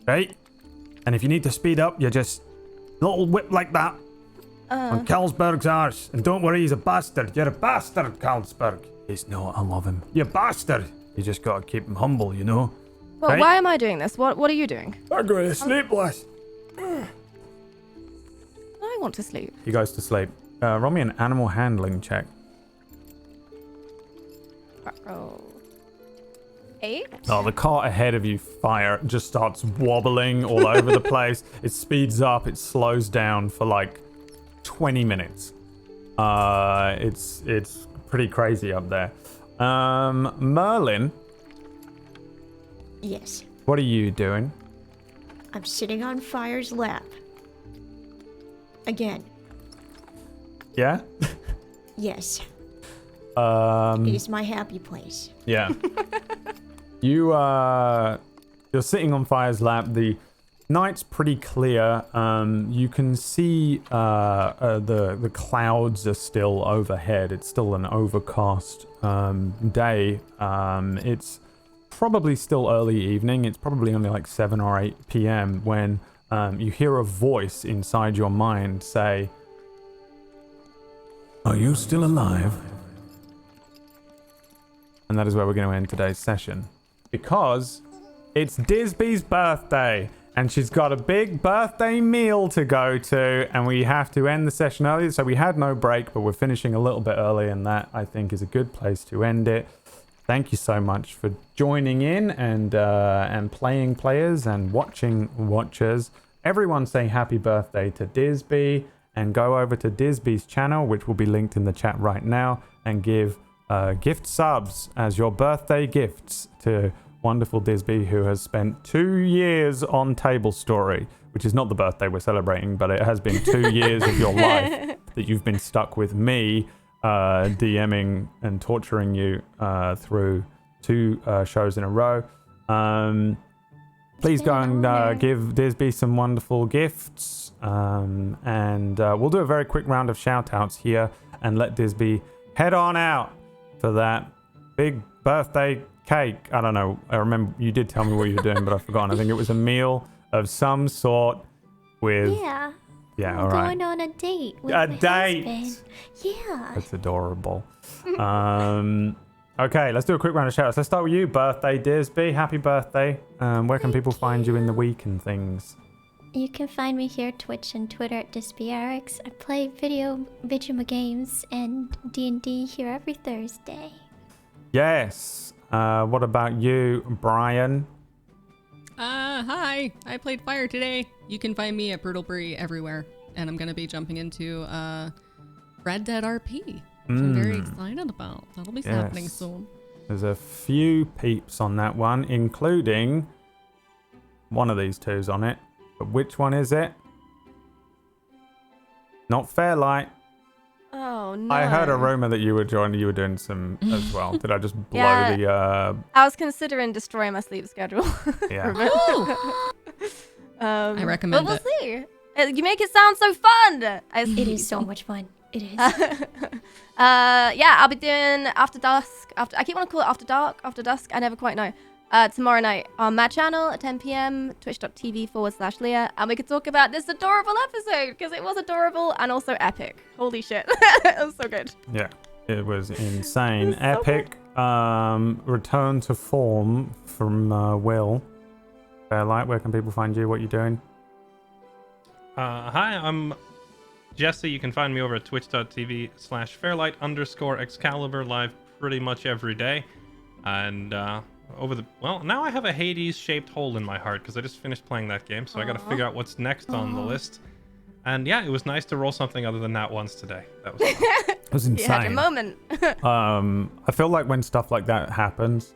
right? And if you need to speed up, you just little whip like that. On Carlsberg's arse. And don't worry, he's a bastard. You're a bastard, Carlsberg. He's not. I love him. You bastard. You just gotta keep him humble, you know? Well, right? why am I doing this? What are you doing? I'm going to sleep, lass. I want to sleep. He goes to sleep. Roll me an animal handling check. Oh. 8? Oh, the cart ahead of you, Fire, just starts wobbling all over the place. It speeds up, it slows down for like 20 minutes. It's pretty crazy up there. Merlin, Yes. what are you doing? I'm sitting on Fire's lap. Again. Yeah? Yes. Um, It is my happy place. yeah. You're sitting on Fire's lap. The night's pretty clear. You can see the clouds are still overhead. It's still an overcast day. It's probably still early evening. It's probably only like 7 or 8 p.m. when you hear a voice inside your mind say, "Are you still alive?" And that is where we're going to end today's session. Because it's Disby's birthday. And she's got a big birthday meal to go to. And we have to end the session early. So we had no break, but we're finishing a little bit early. And that, I think, is a good place to end it. Thank you so much for joining in and playing players and watching watchers. Everyone say happy birthday to Disby. And go over to Disby's channel, which will be linked in the chat right now. And give gift subs as your birthday gifts to wonderful Disby, who has spent 2 years on Table Story, which is not the birthday we're celebrating, but it has been 2 years of your life that you've been stuck with me DMing and torturing you through 2 shows in a row. Please go and give Disby some wonderful gifts, and we'll do a very quick round of shout outs here and let Disby head on out for that big birthday cake. I don't know. I remember you did tell me what you were doing, but I've forgotten. I think it was a meal of some sort with... Yeah. Yeah, I'm all right. going on a date with A my date? husband. Yeah. That's adorable. Okay, let's do a quick round of shout-outs. Let's start with you, birthday Disby. Happy birthday. Where can people find you in the week and things? You can find me here, Twitch and Twitter at DispyRx. I play video games and D&D here every Thursday. Yes. What about you, Brian? Hi. I played Fire today. You can find me at Brutalbury everywhere. And I'm going to be jumping into Red Dead RP, which I'm very excited about. That'll be happening soon. There's a few peeps on that one, including one of these two's on it. But which one is it? Not Fairlight. Oh, no. I heard a rumor that you were joining. You were doing some as well. Did I just blow Yeah. the... I was considering destroying my sleep schedule. Yeah. I recommend but we'll see. You make it sound so fun. It is so much fun. It is. Yeah, I'll be doing After Dusk. I keep wanting to call it After Dark, After Dusk. I never quite know. Tomorrow night on my channel at 10 p.m. twitch.tv/Leah, and we could talk about this adorable episode because it was adorable and also epic. Holy shit, it was so good. Yeah, it was insane. Epic return to form from Will. Fairlight, where can people find you? What you doing? Hi, I'm Jesse. You can find me over at twitch.tv/Fairlight_Excalibur live pretty much every day. And now I have a Hades-shaped hole in my heart because I just finished playing that game, so I got to figure out what's next on the list. And yeah, it was nice to roll something other than that once today. That was fun. It was You had your insane. moment. I feel like when stuff like that happens,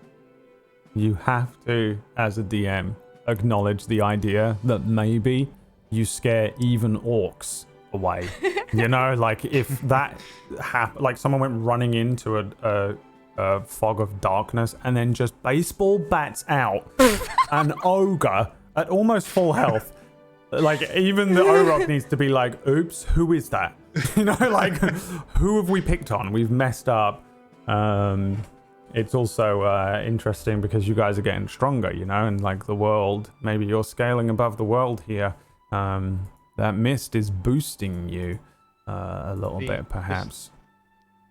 you have to, as a DM, acknowledge the idea that maybe you scare even orcs away. You know, like if that like someone went running into a fog of darkness and then just baseball bats out an ogre at almost full health. Like even the Orok needs to be like, oops, who is that? You know, like who have we picked on? We've messed up. It's also interesting because you guys are getting stronger, you know, and like the world, maybe you're scaling above the world here. That mist is boosting you a little bit, perhaps.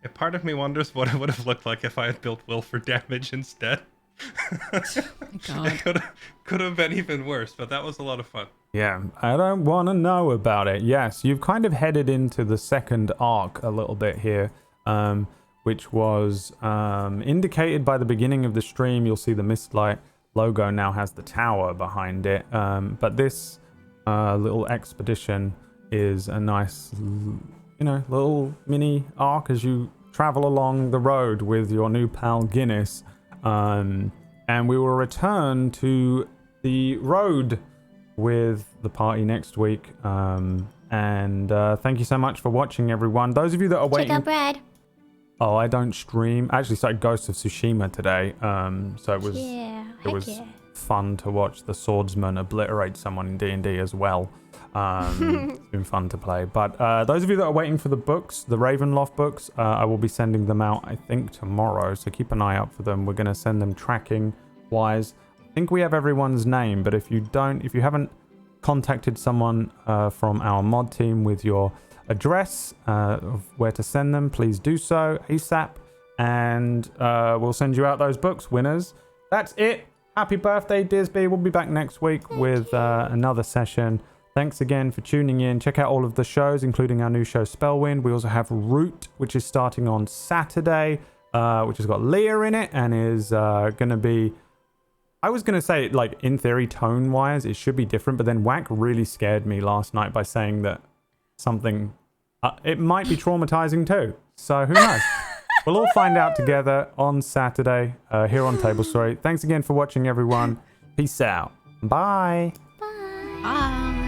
A part of me wonders what it would have looked like if I had built Will for damage instead. God. It could have been even worse, but that was a lot of fun. Yeah, I don't want to know about it. Yes, you've kind of headed into the second arc a little bit here, which was indicated by the beginning of the stream. You'll see the Mistlight logo now has the tower behind it, but this little expedition is a nice, you know, little mini arc as you travel along the road with your new pal Guinness, and we will return to the road with the party next week. And thank you so much for watching, everyone. Those of you that are waiting. Check out Brad. Oh, I don't stream. I actually started Ghost of Tsushima today, so it was fun to watch the swordsman obliterate someone in D&D as well. It's been fun to play. But those of you that are waiting for the books, the Ravenloft books, I will be sending them out, I think, tomorrow. So keep an eye out for them. We're going to send them tracking-wise. I think we have everyone's name, but if you haven't contacted someone from our mod team with your address of where to send them, please do so ASAP, and we'll send you out those books, winners. That's it. Happy birthday, Disby. We'll be back next week with another session. Thanks again for tuning in. Check out all of the shows, including our new show, Spellwind. We also have Root, which is starting on Saturday, which has got Leah in it and is going to be... I was going to say, like, in theory, tone-wise, it should be different, but then Whack really scared me last night by saying that something... it might be traumatizing too, so who knows? We'll all find out together on Saturday here on Table Story. Thanks again for watching, everyone. Peace out. Bye. Bye.